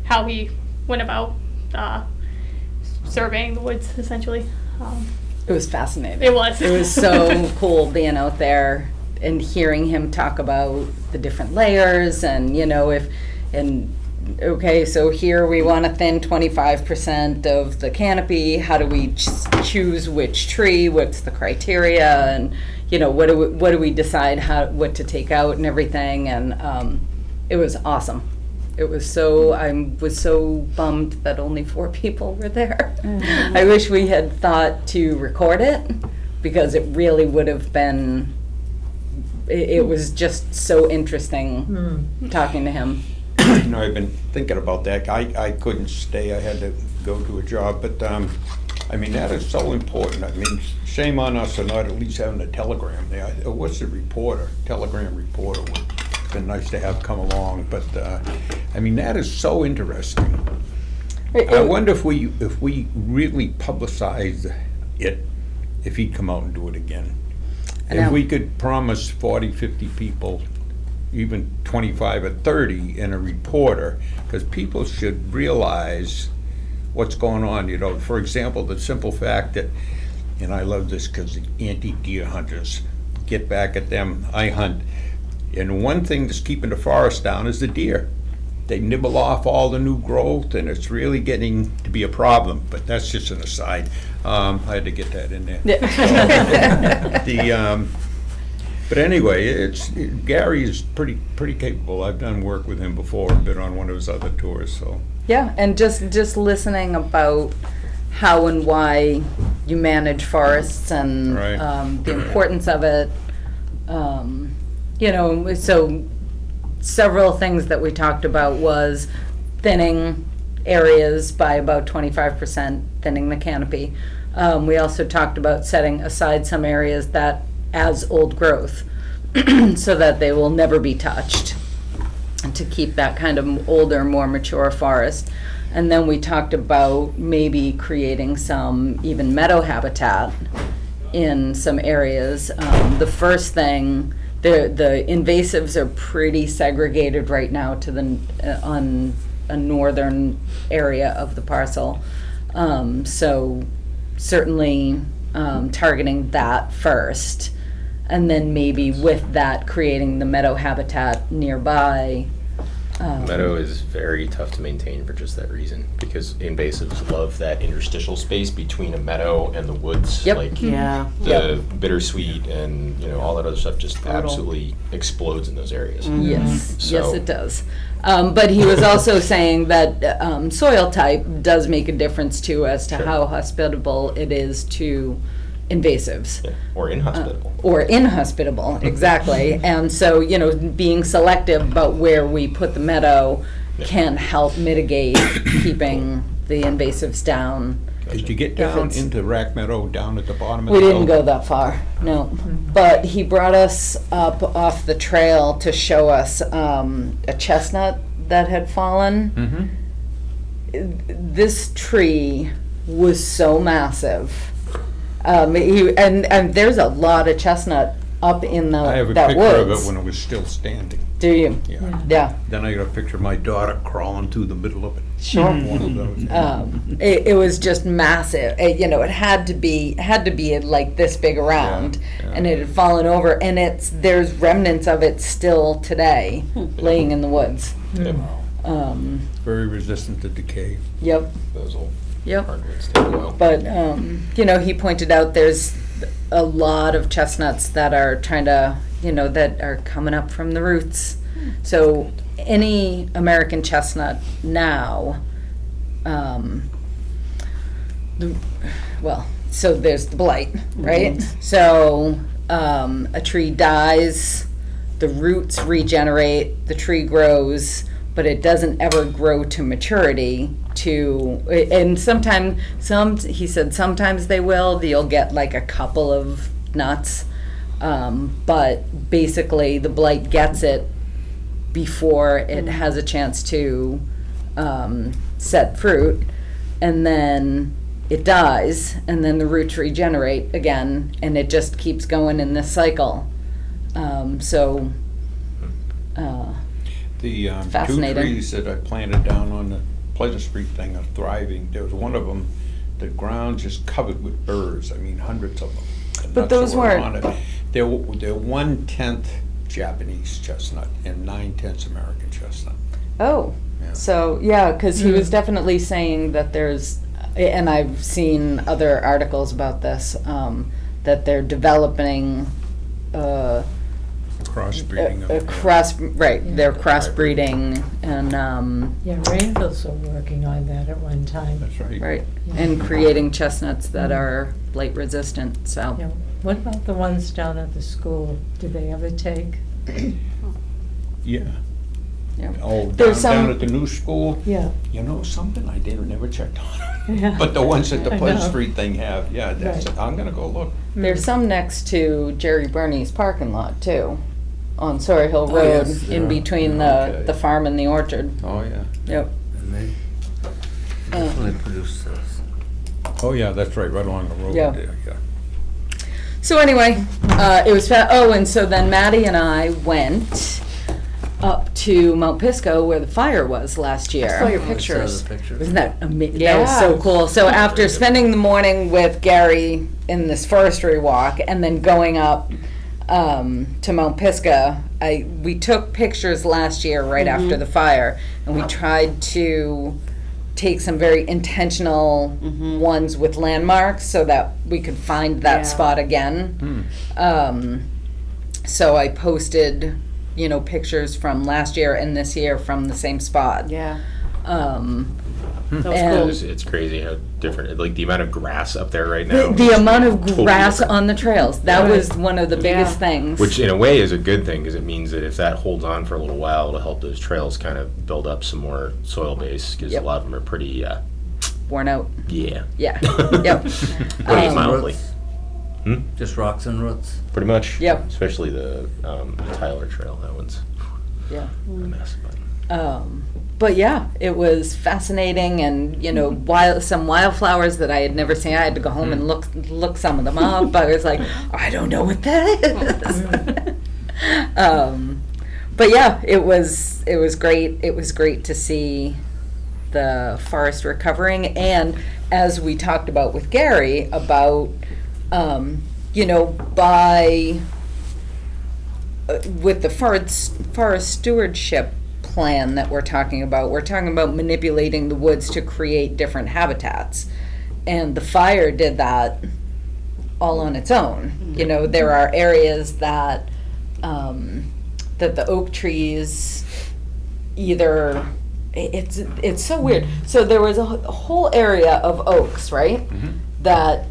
how he went about surveying the woods, essentially. It was fascinating. It was. It was so cool being out there and hearing him talk about the different layers and, okay, so here we want to thin 25% of the canopy. How do we choose which tree? What's the criteria? And, what do we decide what to take out and everything? And it was awesome. It was so, I was so bummed that only 4 people were there. I wish we had thought to record it, because it really would have been, it was just so interesting talking to him. You know, I've been thinking about that. I couldn't stay, I had to go to a job, but, I mean, that is so important. I mean, shame on us for not at least having a telegram there. What's the reporter, telegram reporter would have been nice to have come along, but, I mean, that is so interesting. I wonder if we really publicized it, if he'd come out and do it again. If we could promise 40, 50 people, even 25 or 30 in a reporter, because people should realize what's going on. You know, for example, the simple fact that, and I love this because the anti-deer hunters, get back at them, I hunt, and one thing that's keeping the forest down is the deer. They nibble off all the new growth, and it's really getting to be a problem, but that's just an aside. I had to get that in there. But anyway, Gary is pretty capable. I've done work with him before, been on one of his other tours, so. Yeah, and just listening about how and why you manage forests and Right. The importance of it. You know, so several things that we talked about was thinning areas by about 25%, thinning the canopy. We also talked about setting aside some areas that as old growth so that they will never be touched, and to keep that kind of older, more mature forest. And then we talked about maybe creating some even meadow habitat in some areas. The first thing, the invasives are pretty segregated right now to the on a northern area of the parcel. So certainly targeting that first, and then maybe with that creating the meadow habitat nearby. Meadow is very tough to maintain for just that reason, because invasives love that interstitial space between a meadow and the woods. Yep. Like Yeah. the bittersweet and all that other stuff just absolutely explodes in those areas. Yes, yes So- it does. But he was also saying that soil type does make a difference too as to Sure. how hospitable it is to invasives. Yeah, or inhospitable. Or inhospitable, exactly. And so, being selective about where we put the meadow Yeah. can help mitigate keeping the invasives down. Did you get If down it's- into Rack Meadow, down at the bottom of We the didn't hill? go that far, no. But he brought us up off the trail to show us a chestnut that had fallen. This tree was so massive. And there's a lot of chestnut up in I have a that picture of woods. it when it was still standing. Do you? Yeah. Yeah. Then I got a picture of my daughter crawling through the middle of it. Sure. One of those. It was just massive. It had to be like this big around, Yeah, yeah. and it had fallen over. And there's remnants of it still today, laying in the woods. Yep. Very resistant to decay. Yep. Those old Yep. hardwoods take a while. But he pointed out there's a lot of chestnuts that are trying to, that are coming up from the roots. So any American chestnut now, so there's the blight, right? So a tree dies, the roots regenerate, the tree grows, but it doesn't ever grow to maturity and he said sometimes they will, you'll get like a couple of nuts, but basically the blight gets it before it has a chance to set fruit, and then it dies, and then the roots regenerate again, and it just keeps going in this cycle. The two Fascinating. trees that I planted down on the Pleasant Street thing are thriving. There was one of them, the ground just covered with burrs. I mean, hundreds of them. The But nuts those that were weren't- on it. They're 1/10 Japanese chestnut and 9/10 American chestnut. Oh, Yeah. so, yeah, because he was definitely saying that there's, and I've seen other articles about this, that they're developing Crossbreeding of them. Right, Yeah. they're crossbreeding and, Yeah, Rainville's were working on that at one time. That's right. right, Yeah. and creating chestnuts that are blight resistant, so. Yeah. What about the ones down at the school? Do they ever take? Yeah. Yeah. Oh, There's down some- at the new school, Yeah. you know something, I never checked on Yeah. them. But the ones that the I Pleasant know. Street thing have, yeah, that's, Right. I'm gonna go look. There's some next to Jerry Burney's parking lot too, on Sawyer Hill Oh, Road, yes, in yeah. between Okay. the farm and the orchard. Oh, yeah. Yep. And they definitely produce this. Oh, yeah, that's right along the road Yeah. there, yeah. So anyway, it was, and so then Maddie and I went up to Mount Pisco where the fire was last year. I saw your Oh, I saw pictures. the pictures. Isn't that amazing? That was so Yeah. cool. So after spending the morning with Gary in this forestry walk and then going up to Mount Pisgah, we took pictures last year right after the fire, and we tried to take some very intentional ones with landmarks so that we could find that Yeah. spot again. So I posted, pictures from last year and this year from the same spot. Yeah. That was cool. It's crazy how different, like the amount of grass up there right now. The is amount of totally grass different. on the trails, that was one of the biggest Yeah. things. Which in a way is a good thing, because it means that if that holds on for a little while, it'll help those trails kind of build up some more soil base, because Yep. a lot of them are pretty, Worn out, yeah. yeah, yep. Put it Um, mildly. Roots. Just rocks and roots. Pretty much. Yep. Especially the Tyler Trail, that one's Yeah. a mess. But. But yeah, it was fascinating, and some wildflowers that I had never seen. I had to go home and look some of them up. I was like, I don't know what that is. But yeah, it was great. It was great to see the forest recovering, and as we talked about with Gary about, with the forest stewardship plan that we're talking about manipulating the woods to create different habitats, and the fire did that all on its own. There are areas that the oak trees either, it's so weird. So there was a whole area of oaks, right, that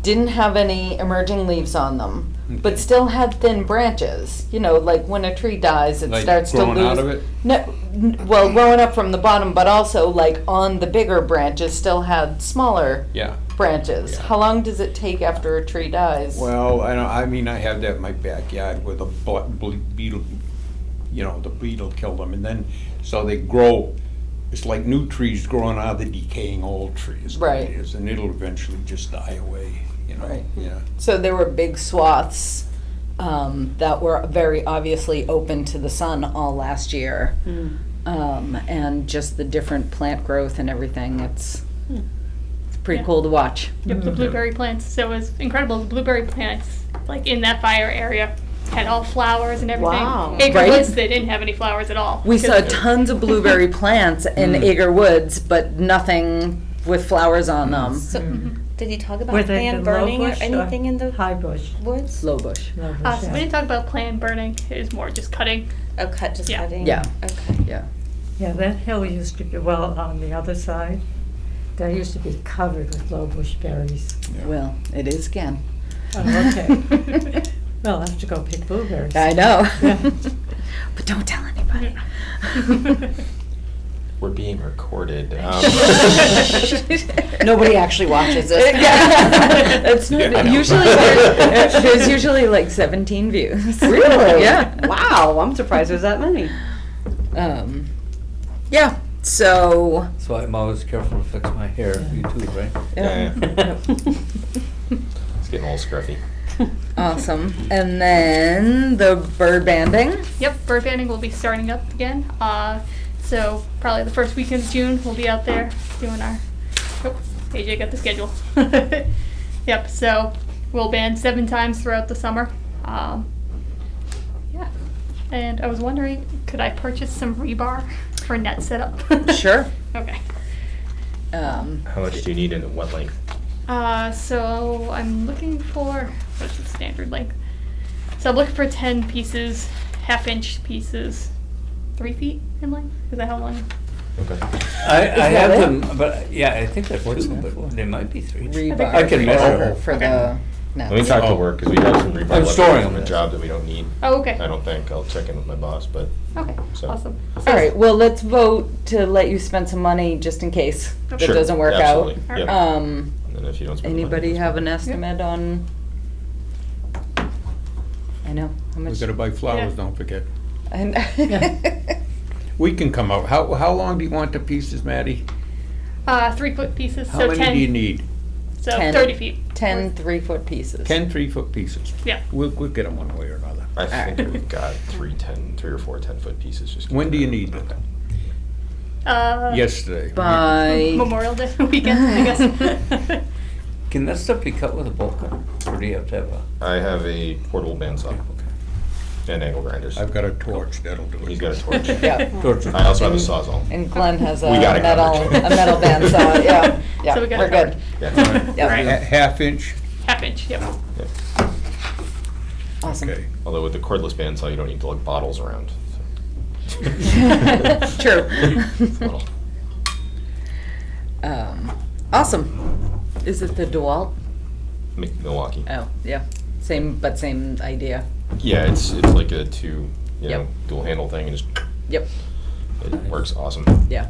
didn't have any emerging leaves on them, but still had thin branches. Like when a tree dies, it Like starts to growing lose. out of it? No, well, growing up from the bottom, but also like on the bigger branches still had smaller Yeah. branches. Yeah. How long does it take after a tree dies? Well, I have that in my backyard with a beetle, the beetle killed them, and then, so they grow, it's like new trees growing out of the decaying old trees. Right. It is, and it'll eventually just die away, Right. Yeah. So there were big swaths that were very obviously open to the sun all last year. And just the different plant growth and everything, it's pretty Yeah. cool to watch. Yep, the blueberry plants. So it was incredible. The blueberry plants, like in that fire area, had all flowers and everything. Wow. Acre Right. Woods, they didn't have any flowers at all. We saw Because- tons of blueberry plants in Ager Woods, but nothing with flowers on them. So, did you talk Were about they land the low burning or bush anything in the High bush. woods? Low bush. Low bush, So we didn't talk about plant burning. It was more just cutting. Oh, just Yeah. cutting? Yeah. Okay. Yeah. Yeah, that hill used to be, on the other side, that used to be covered with low bush berries. Well, it is again. Oh, okay. Well, I'll have to go pick blueberries. I know. Yeah. But don't tell anybody. We're being recorded. Nobody actually watches it. It's not, Yeah, I know. usually there's usually like 17 views. Really? Yeah. Wow, I'm surprised there's that many. Yeah. So. That's why I'm always careful to fix my hair. You too, right? Yeah. It's getting a little scruffy. Awesome. And then the bird banding. Yep, bird banding will be starting up again. So probably the first weekend of June, we'll be out there doing our. Oh, AJ got the schedule. Yep. So we'll band 7 times throughout the summer. Yeah. And I was wondering, could I purchase some rebar for net setup? Sure. Okay. How much do you need and at what length? So I'm looking for, what's the standard length? So I'm looking for 10 pieces, half-inch pieces, 3 feet in length. Is that how long? Okay. I have that it? them, but yeah, I think they're What's 2, that? but they might be 3. Rebar. I can measure. For Okay. the Let me nets. talk to Oh. work, because we have some rebar I'm left storing from them. a job that we don't need. Oh, okay. I don't think, I'll check in with my boss, but, Okay, So- awesome. All right, well, let's vote to let you spend some money just in case that Sure, doesn't work absolutely, out. yep. Um, and then if you don't spend the money, anybody just- have an estimate on? I know, how We much? gotta buy flowers, Yeah. don't forget. And- We can come out. How long do you want the pieces, Maddie? 3-foot pieces, How so many 10. do you need? So 10. 30 feet. 10 3-foot pieces. 10 3-foot pieces. Yeah. We'll get them one way or another. I think Alright. we've got 3 or 4 10-foot pieces. Just When do you need them? Yesterday. By, Memorial Day weekend, I guess. Can that stuff be cut with a bolt cutter? Or do you have to have a? I have a portable bandsaw and angle grinders. I've got a torch, that'll do it. He's got a torch. yeah, Torch. I also have a sawzall. and Glenn has a We got it metal, covered. a metal bandsaw, yeah, yeah, So we got we're it good. covered. Yeah. Yeah. Right. Half inch? Half-inch, yep. Yeah. Awesome. Okay. Although with the cordless bandsaw, you don't need to lug bottles around. So. True. It's a little- Awesome. Is it the DeWalt? Milwaukee. Oh, yeah, same idea. Yeah, it's like a two, Yep. know, dual handle thing, and just Yep, it works awesome. yeah.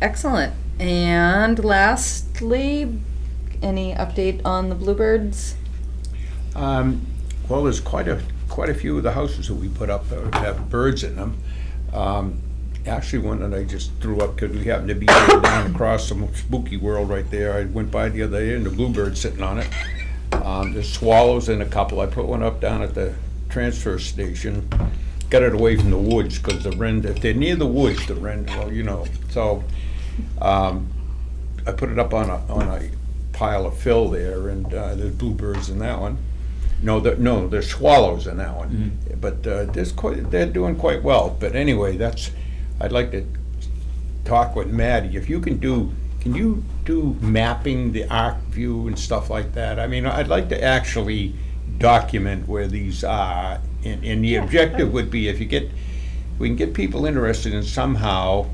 Excellent. And lastly, any update on the bluebirds? Well, there's quite a few of the houses that we put up that have birds in them. Actually, one that I just threw up because we happened to be down across some spooky world right there. I went by the other day and the bluebird's sitting on it. There's swallows in a couple. I put one up down at the transfer station. Got it away from the woods because the wren, if they're near the woods, the wren, well, you know. So I put it up on a pile of fill there, and there's bluebirds in that one. No, there's swallows in that one. But they're doing quite well. But anyway, I'd like to talk with Maddie. If you can you do mapping, the arc view and stuff like that? I mean, I'd like to actually document where these are, and the objective would be we can get people interested in somehow,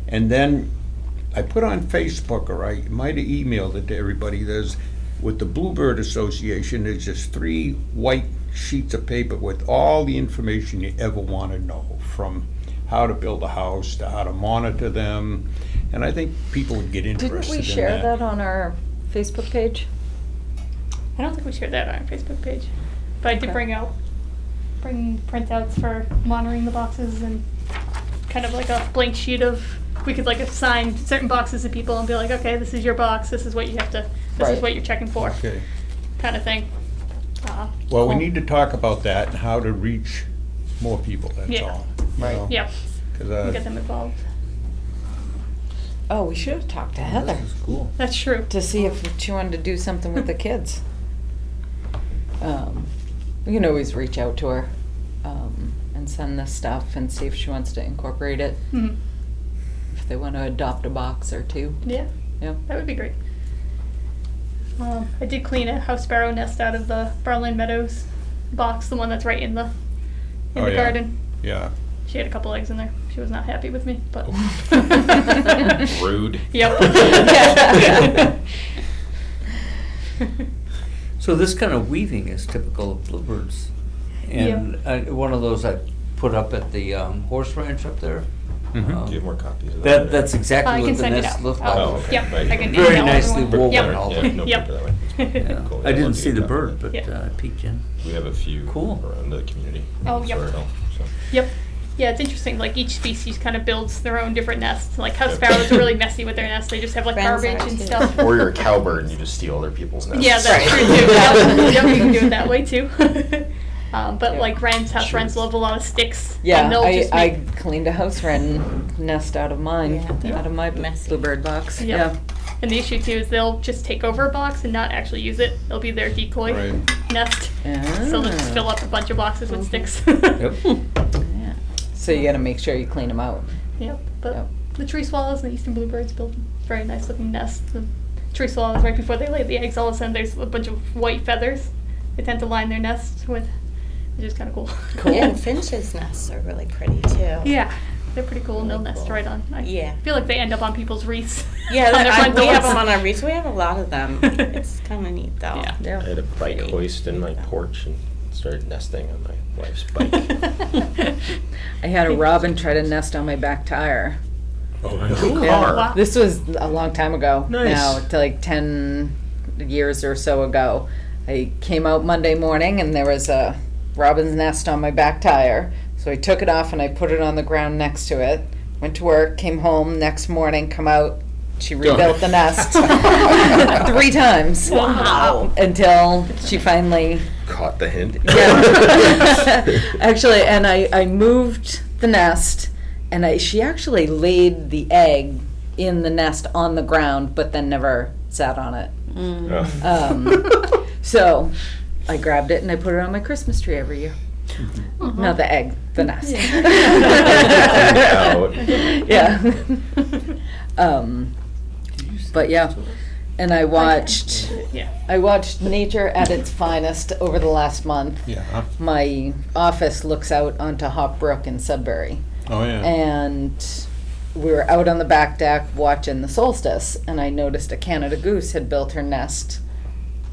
and then I put on Facebook, or I might have emailed it to everybody, with the Bluebird Association, there's just 3 white sheets of paper with all the information you ever want to know, from how to build a house to how to monitor them, and I think people would get interested in that. Didn't we share that on our Facebook page? I don't think we shared that on our Facebook page, but I did Okay. bring printouts for monitoring the boxes and kind of like a blank sheet of, we could like assign certain boxes to people and be like, okay, this is your box, this is what you have to, this Right. is what you're checking for, Okay. kind of thing. Well, we cool. need to talk about that and how to reach more people, that's Yeah. all. Right. Yep, 'Cause, get them involved. Oh, we should have talked to Heather This is cool. That's true. to see if she wanted to do something with the kids. We can always reach out to her and send this stuff and see if she wants to incorporate it, Mhm. if they want to adopt a box or 2. Yeah, Yeah. that would be great. I did clean a house sparrow nest out of the Brownland Meadows box, the one that's right in the Oh, yeah. garden. yeah. She had a couple eggs in there. She was not happy with me, but. Rude. Yep. So this kind of weaving is typical of bluebirds. And one of those I put up at the horse ranch up there. Mhm. Do you have more copies of that? That's I exactly can what the send it nest out. looked Oh, like. okay. Yep, Right. I can Very email nicely everyone. woven Yep. all Yeah, the no, Yep. keep it that way. Yeah. Cool. I I'd didn't love to see get the a copy of bird, but Yeah. I peeked in. We have a few Cool. around the community. Oh, in yep. Surrey Hill, so. Yep. Yeah, it's interesting. Like each species kind of builds their own different nests. Like house Yep. sparrows are really messy with their nests. They just have like Wrens garbage are and too. stuff. Or you're a cowbird and you just steal other people's nests. Yeah, that's Right. true too. Yep. Yep, you can do it that way too. But Yeah. like wrens, house Sure. wrens love a lot of sticks. Yeah, and they'll just I make, cleaned a house wren nest out of mine, Yeah. out of my Messy. bluebird box. Yep. Yeah. And the issue too is they'll just take over a box and not actually use it. It'll be their decoy Right. nest. So they'll just fill Ah. up a bunch of boxes with sticks. Yep. Yeah. So you gotta make sure you clean them out. Yep. But Yep. the tree swallows and the eastern bluebirds build very nice looking nests. tree swallows, right before they lay the eggs, all of a sudden there's a bunch of white feathers they tend to line their nests with, which is kind of cool. Yeah, and finches' nests are really pretty too. Yeah, they're pretty cool, and they'll nest right on. I Yeah. feel like they end up on people's wreaths. Yeah, on their front we have doors. them on our wreaths. We have a lot of them. It's kind of neat though. Yeah. I had a bike hoist in my porch and started nesting on my wife's bike. I had a robin try to nest on my back tire. Oh, Yeah. Wow. This was a long time ago. Nice. Now, to like 10 years or so ago. I came out Monday morning and there was a robin's nest on my back tire. So I took it off and I put it on the ground next to it. Went to work, came home, next morning, come out, she rebuilt the nest 3 times. Wow. Until she finally Caught the hint. yeah. Actually, and I moved the nest, and she actually laid the egg in the nest on the ground, but then never sat on it. Oh. So I grabbed it and I put it on my Christmas tree every year. Not the egg, the nest. Out. Yeah. But yeah. And I watched nature at its finest over the last month. Yeah. My office looks out onto Hop Brook in Sudbury. Oh, yeah. And we were out on the back deck watching the solstice, and I noticed a Canada goose had built her nest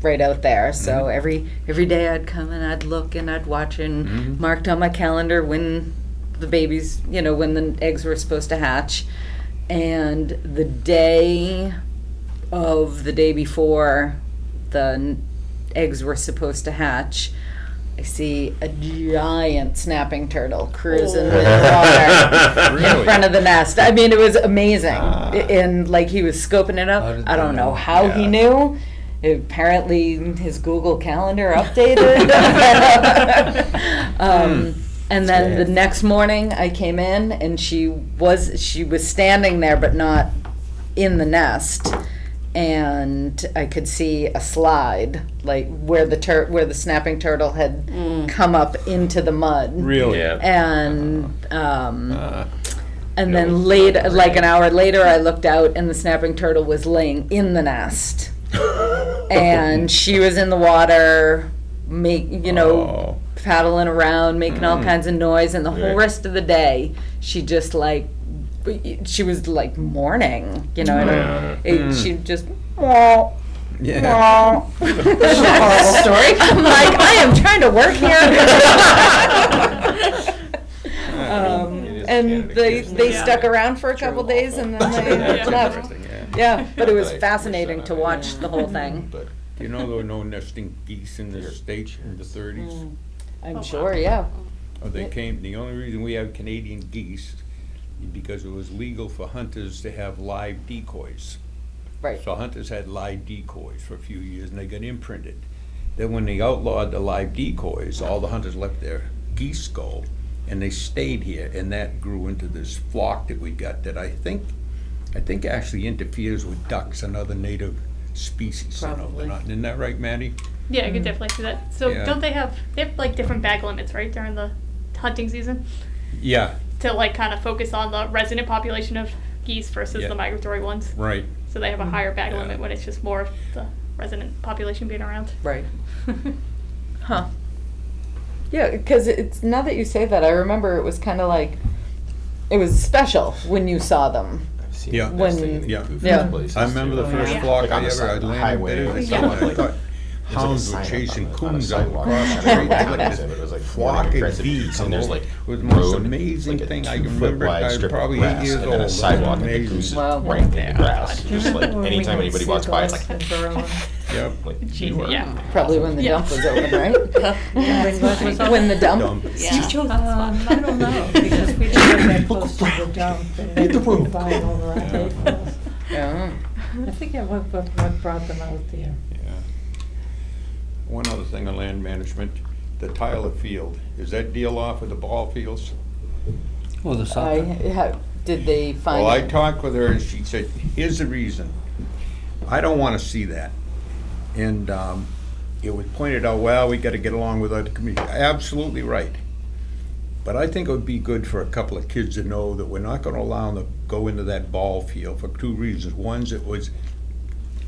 right out there. So every day I'd come and I'd look and I'd watch, and marked on my calendar when the babies, when the eggs were supposed to hatch. And the day before the eggs were supposed to hatch, I see a giant snapping turtle cruising in the water Really? in front of the nest. I mean, it was amazing. And like he was scoping it How up. did I don't they know know? how he knew. Apparently his Google Calendar updated. And then the next morning I came in and she was standing there but not in the nest. And I could see a slide, like where the snapping turtle had come up into the mud. Really? Yeah. And That then was later, not like great. an hour later, I looked out and the snapping turtle was laying in the nest, and she was in the water, Oh. paddling around, making all kinds of noise, and the whole Right. rest of the day, she just she was like mourning, Yeah. She just, wah, Yeah. wah. Story. I'm like, I am trying to work here. And they stuck around for a couple days and then they left. Yeah, but it was fascinating to watch the whole thing. But You know there were no nesting geese in the state in the 30s? I'm sure, yeah. Oh, they came, the only reason we have Canadian geese is because it was legal for hunters to have live decoys. Right. So hunters had live decoys for a few years and they got imprinted. Then when they outlawed the live decoys, all the hunters left their geese skull and they stayed here, and that grew into this flock that we got that I think actually interferes with ducks and other native species. Probably. Isn't that right, Maddie? Yeah, I could definitely see that. So Yeah. don't they have like different bag limits, right, during the hunting season? Yeah, To like kind of focus on the resident population of geese versus Yeah. the migratory ones. right. So they have a higher bag Yeah. limit when it's just more of the resident population being around. Right. Huh. Yeah, because it's, now that you say that, I remember it was kind of like, it was special when you saw them. I've seen Yeah. them nesting in Yeah. goofy Yeah. places, I remember too. the first Yeah. flock Like on I the ever, I side- the landed highway, there, like I something thought like- hounds were There's like a sign chasing on the coons out sidewalk. across the And street. it Like was this like flock warning of aggressive geese, geese, and there's like it was the most road, amazing like a thing I 2 can foot remember. wide I was strip of probably 8 grass, years and old. then a sidewalk, and the Amazing. goose is Wow. right in the grass. Just like When we anytime had anybody walks by, it's like, seagulls in Burma. Yep. like Yeah. Yeah. Probably when the Yeah. dump was open, right? Yeah. When the dump. Dump. Yeah. I don't know, because we didn't get that close to the dump, and they would buy it over on April. Yeah. I forget what brought them out there. Yeah. One other thing on land management, the Tyler Field, is that deal off with the ball fields? Well, the soccer. Did they find? Well, I talked with her and she said, here's the reason. I don't want to see that. And it was pointed out, well, we got to get along with other communities. Absolutely right. But I think it would be good for a couple of kids to know that we're not going to allow them to go into that ball field for 2 reasons. One, it was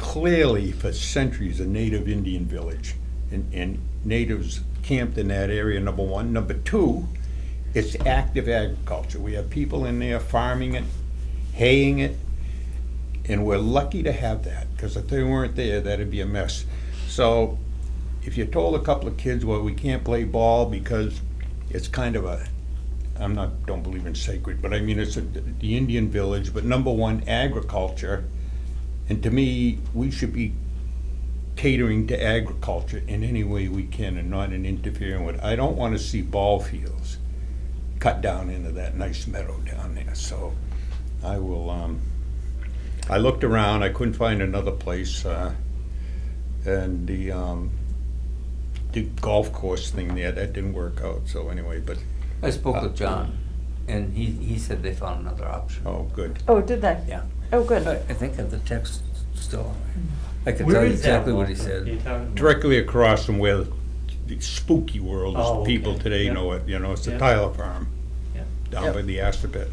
clearly for centuries a native Indian village, and natives camped in that area, number one. Number two, it's active agriculture. We have people in there farming it, haying it, and we're lucky to have that, because if they weren't there, that'd be a mess. So if you told a couple of kids, well, we can't play ball because it's kind of a, don't believe in sacred, but I mean, it's the Indian village, but number one, agriculture. And to me, we should be catering to agriculture in any way we can and not in interfering with. I don't want to see ball fields cut down into that nice meadow down there. So I will, I looked around, I couldn't find another place, and the golf course thing there, that didn't work out, so anyway, but. I spoke with John, and he said they found another option. Oh, good. Oh, did they? Yeah. Oh, good. I think that the text still, I can Where tell you is that exactly what he walk? Are you said. talking about- Directly across from where the spooky world, as Oh, okay. people today Yeah. know it, it's the Yeah. Tyler Farm, Yeah. down Yep. by the Astor Pit.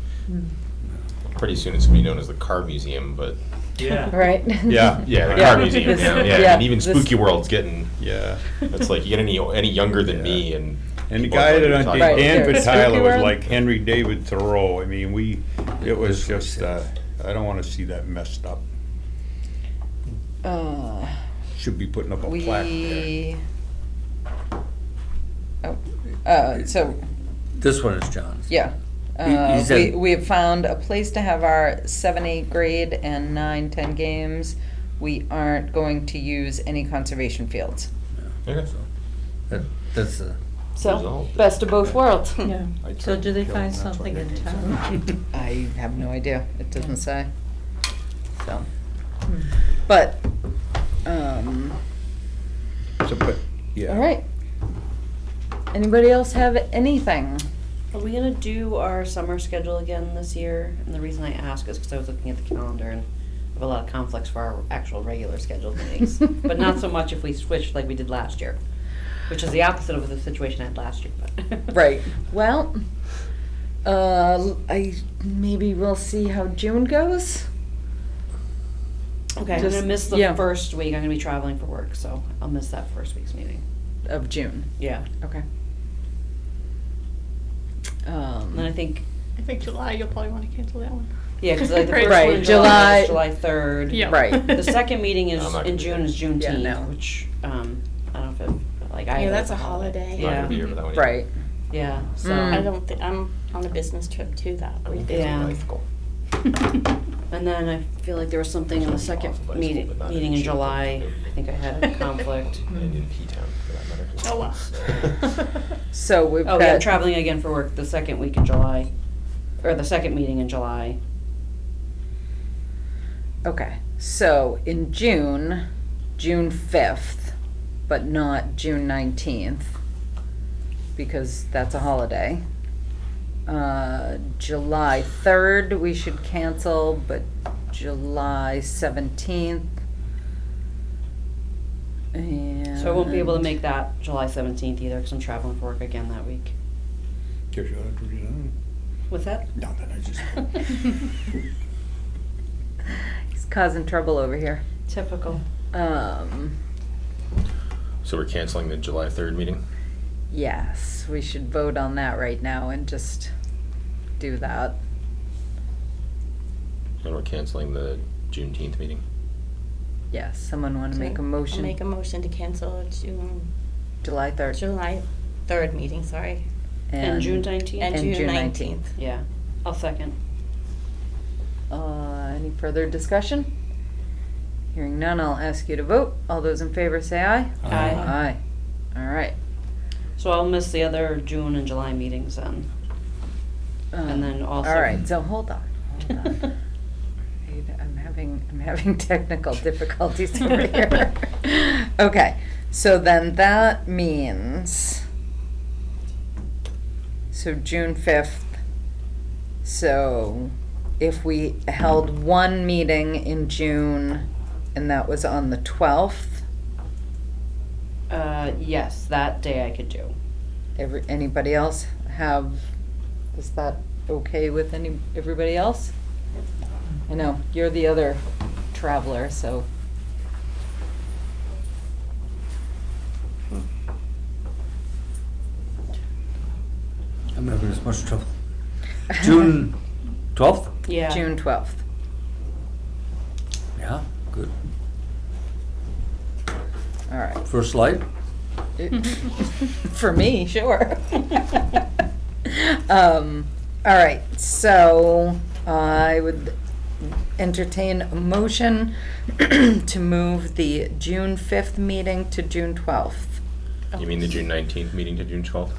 Pretty soon it's gonna be known as the Car Museum, but Yeah. Right? Yeah. yeah, the Yeah. Car Museum. This- Yeah, yeah, I mean, even this- Spooky World's getting. Yeah. It's like you get any younger than Yeah. me, and And the people guy don't that even did talk Right, about it. Danford there. Tyler Spooky was World? like Henry David Thoreau. I mean, it was That's what he just, said. I don't wanna see that messed up. Should be putting up a plaque there. So, This one is John's. yeah. He said- We have found a place to have our 7, 8 grade and 9, 10 games. We aren't going to use any conservation fields. Okay. That's the, So, Resolved. best of both worlds. Yeah. I So tried do they to kill find him, that's something why in they did town? I have no idea. It doesn't say. So, but, So, but, yeah. all right. Anybody else have anything? Are we gonna do our summer schedule again this year? And the reason I ask is because I was looking at the calendar and I have a lot of conflicts for our actual regular scheduled meetings. But not so much if we switched like we did last year, which is the opposite of the situation I had last year, but. Right. Well, maybe we'll see how June goes. Okay, I'm Just- gonna miss the yeah. first week. I'm gonna be traveling for work, so I'll miss that first week's meeting. Of June. Yeah. Okay. And then I think, I think July, you'll probably want to cancel that one. yeah, because like the Right. first Right, one in July July- is July 3rd. Yeah. Right. The second meeting is I'm not in gonna be June there. is Juneteenth, Yeah, no. which, I don't know if it, like, I. Yeah, have that's as a holiday. I'm not gonna be Yeah, here for that one either. Right. yeah, so. Mm. I don't think, I'm on a business trip too that I won't week. be able to Yeah. bicycle. And then I feel like there was something in the second Off of bicycle, meeting, but not meeting in shape. July. I think I had a conflict. And in P-Town, for that matter. Oh, wow. So we've Oh, yeah, I'm got, traveling again for work the second week in July, or the second meeting in July. okay, so in June, June 5th, but not June 19th, because that's a holiday. July 3rd, we should cancel, but July 17th. And. So I won't be able to make that July 17th either, because I'm traveling for work again that week. Guess you ought to resign. What's that? Nothing, I just. He's causing trouble over here. Typical. So we're canceling the July 3rd meeting? Yes, we should vote on that right now and just do that. And we're canceling the Juneteenth meeting? Yes, someone want to make a I'll motion? make a motion to cancel July 3rd. July 3rd meeting, sorry. And June 19th? And And June June 19th. Yeah, I'll second. Any further discussion? Hearing none, I'll ask you to vote. All those in favor say aye. Aye. Aye. All right. So I'll miss the other June and July meetings then. And then also- All right, so hold on. I'm having technical difficulties over here. Okay, so then that means, so June 5th. So if we held one meeting in June and that was on the 12th, Yes, that day I could do. anybody else have, is that okay with everybody else? I know, you're the other traveler, so I'm having as much trouble. June 12th? Yeah. June 12th. Yeah, good. All right. First light? For me, sure. All right, so I would entertain a motion to move the June 5th meeting to June 12th. You mean the June 19th meeting to June 12th?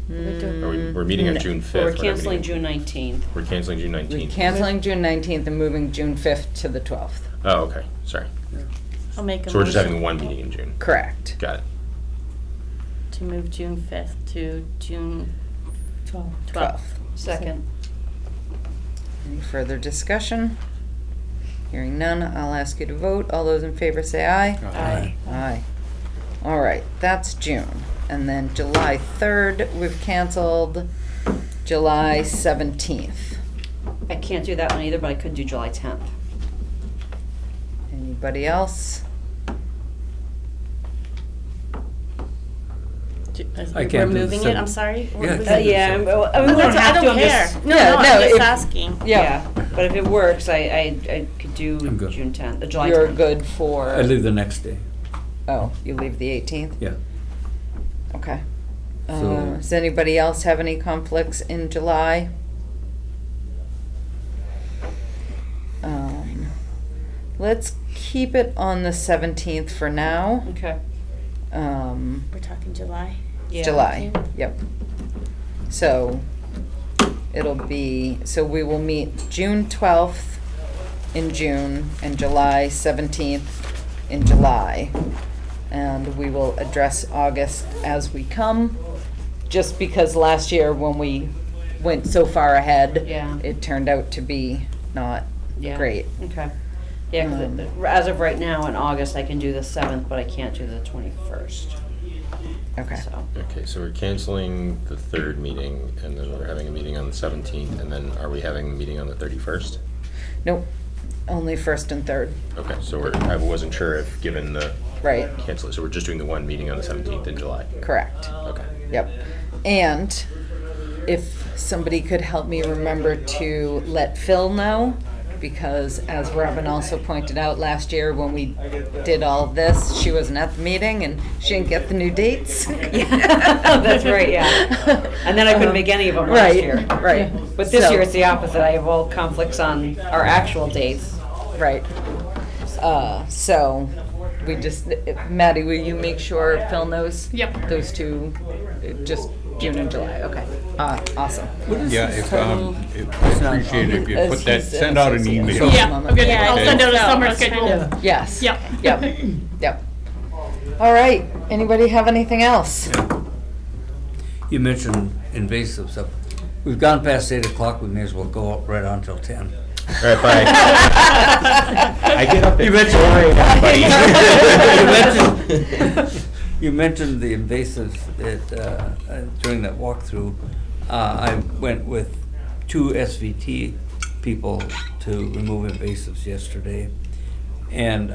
Mm, We're meeting on no. June 5th. We're we're not canceling meeting- June 19th. We're canceling June 19th. We're canceling June 19th and moving June 5th to the 12th. Oh, okay, sorry. I'll make a So we're just having motion one meeting in June. Correct. Got it. to move June 5th to June 12. 12th. Second. Any further discussion? Hearing none, I'll ask you to vote. All those in favor say aye. Aye. Aye. All right, that's June. And then July 3rd, we've canceled. July 17th. I can't do that one either, but I could do July 10th. Anybody else? I We're can't do the moving it, seventh. I'm sorry? Yeah, Was I it- can't do the Yeah, seventh. we No, don't that's- have I to, don't I'm care. just. No, Yeah, no, no, I'm just if- asking. Yeah, but if it works, I could do I'm good. June 10th, July 10th. You're good for, I leave the next day. oh, you leave the 18th? Yeah. Okay. So- Does anybody else have any conflicts in July? Let's keep it on the 17th for now. Okay. We're talking July? Yeah. July, yep. So it'll be, so we will meet June 12th in June and July 17th in July. And we will address August as we come, just because last year when we went so far ahead, Yeah. it turned out to be not Yeah. great. Okay. Yeah, 'cause as of right now in August, I can do the 7th, but I can't do the 21st. Okay. So, Okay, so we're canceling the 3rd meeting, and then we're having a meeting on the 17th, and then are we having a meeting on the 31st? Nope, only first and third, Okay, so I wasn't sure if, given the right, cancel, so we're just doing the one meeting on the 17th in July? correct. Okay. Yep. And if somebody could help me remember to let Phil know, because as Robin also pointed out last year when we did all of this, she wasn't at the meeting and she didn't get the new dates. That's right, yeah. And then I couldn't make any of them last year. Right, But this So- year it's the opposite. I have all conflicts on our actual dates. Right. So we just, Maddie, will you make sure Phil knows? Yep. Those two, just June and July, okay. Awesome. Yeah, if, I appreciate it if you As put that, he's send out an associate. email. Yeah, I'm good. Yeah, I'll I send out a think so. summer That's schedule. kind of- Yes. Yep. Yep, yep. All right, anybody have anything else? You mentioned invasive stuff. We've gone past 8 o'clock, we may as well go up right on till 10. All right, bye. I get up at You 4 mentioned- a.m., buddy. You mentioned the invasives during that walkthrough. I went with 2 SVT people to remove invasives yesterday. And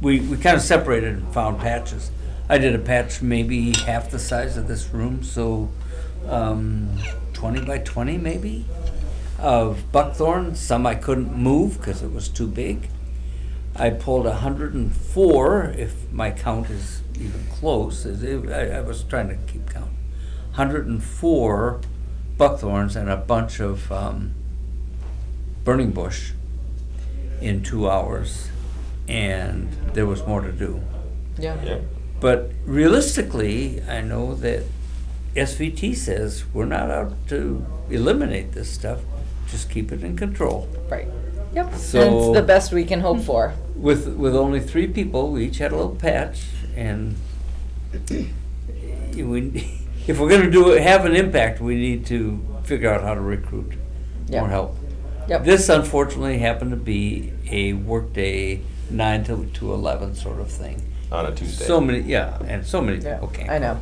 we kind of separated and found patches. I did a patch maybe half the size of this room, so 20 by 20 maybe, of buckthorn. Some I couldn't move because it was too big. I pulled 104, if my count is even close. I was trying to keep count. 104 buckthorns and a bunch of burning bush in 2 hours, and there was more to do. Yeah. Yeah. But realistically, I know that SVT says we're not out to eliminate this stuff, just keep it in control. Right. Yep. And So- it's the best we can hope for. With only 3 people, we each had a little patch, and if we're gonna have an impact, we need to figure out how to recruit Yep. more help. Yep. This unfortunately happened to be a workday 9 to 11 sort of thing. On a Tuesday. So many, yeah, and so many Yeah, people can't. I know.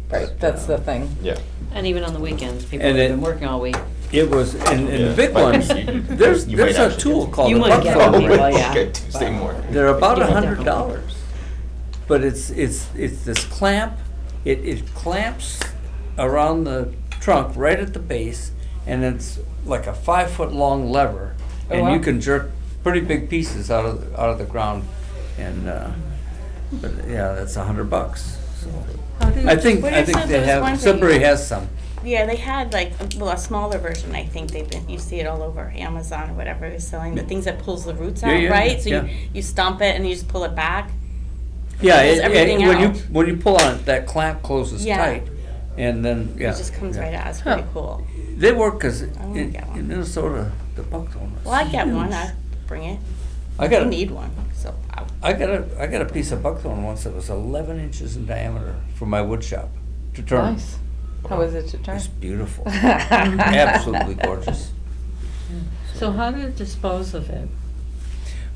Right, that's the thing. Yeah. And even on the weekends, people And have it- been working all week. It was, and Yeah. the big Might- ones, there's you might a actually tool get- called You a might get buckthorn them, witch. well, yeah. Good Tuesday morning. They're about Yeah, $100, but it's this clamp. It clamps around the trunk, right at the base, and it's like a 5-foot long lever, Oh, and wow. you can jerk pretty big pieces out of the ground, and but yeah, that's $100. So I think What are some of they those have ones that you- Sudbury has some. Yeah, they had like, well, a smaller version, I think you see it all over Amazon or whatever is selling, the things that pulls the roots Yeah, out, yeah, right? So yeah. you stomp it and you just pull it back. Yeah, pulls everything when out. you pull on it, that clamp closes Yeah. tight, and then yeah, It just comes yeah. right out, it's pretty Huh. cool. They work because wanna in, get one. in Minnesota the buckthorn. is Well, I get one, huge. I bring it. I got You a, need one, so. I got a piece of buckthorn once that was 11 inches in diameter for my wood shop to turn. Nice. How was it to turn? It's beautiful, absolutely gorgeous. So how do you dispose of it?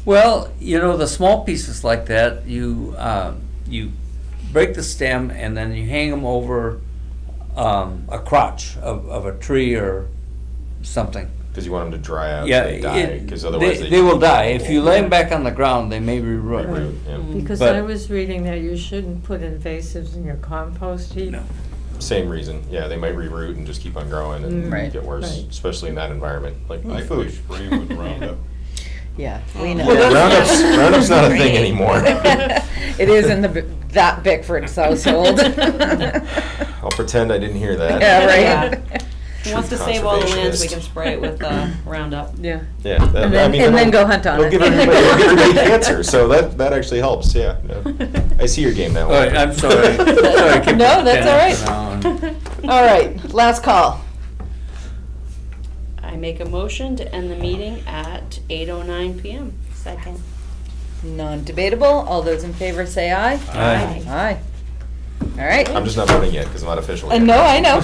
Well, the small pieces like that, you break the stem and then you hang them over a crotch of a tree or something. Because you want them to dry out, Yeah, so they die, it- because otherwise they will die. If you lay them back on the ground, they may Right, re-root. yeah. Because But- I was reading that you shouldn't put invasives in your compost heap. No. Same reason, yeah, they might re-root and just keep on growing and Right. get worse, Right. especially in that environment, like my I food. could spray with Roundup. Yeah, we know. Yeah, Roundup's not a thing anymore. It is in that Bickford's household. I'll pretend I didn't hear that. Yeah, right. Who wants to save all the land so we Conservationist. can spray it with Roundup? Yeah. Yeah, that, And then- I mean, and then it'll- go hunt on it'll it. Give everybody cancer, so that actually helps. Yeah, no. I see your game now. All right, I'm sorry. Sorry, I kept No, that's all right. pretending for now. All right, last call. I make a motion to end the meeting at 8:09 PM. Second. Non-debatable. All those in favor say aye. Aye. Aye. All right. I'm just not voting yet because I'm not official yet. No, I know.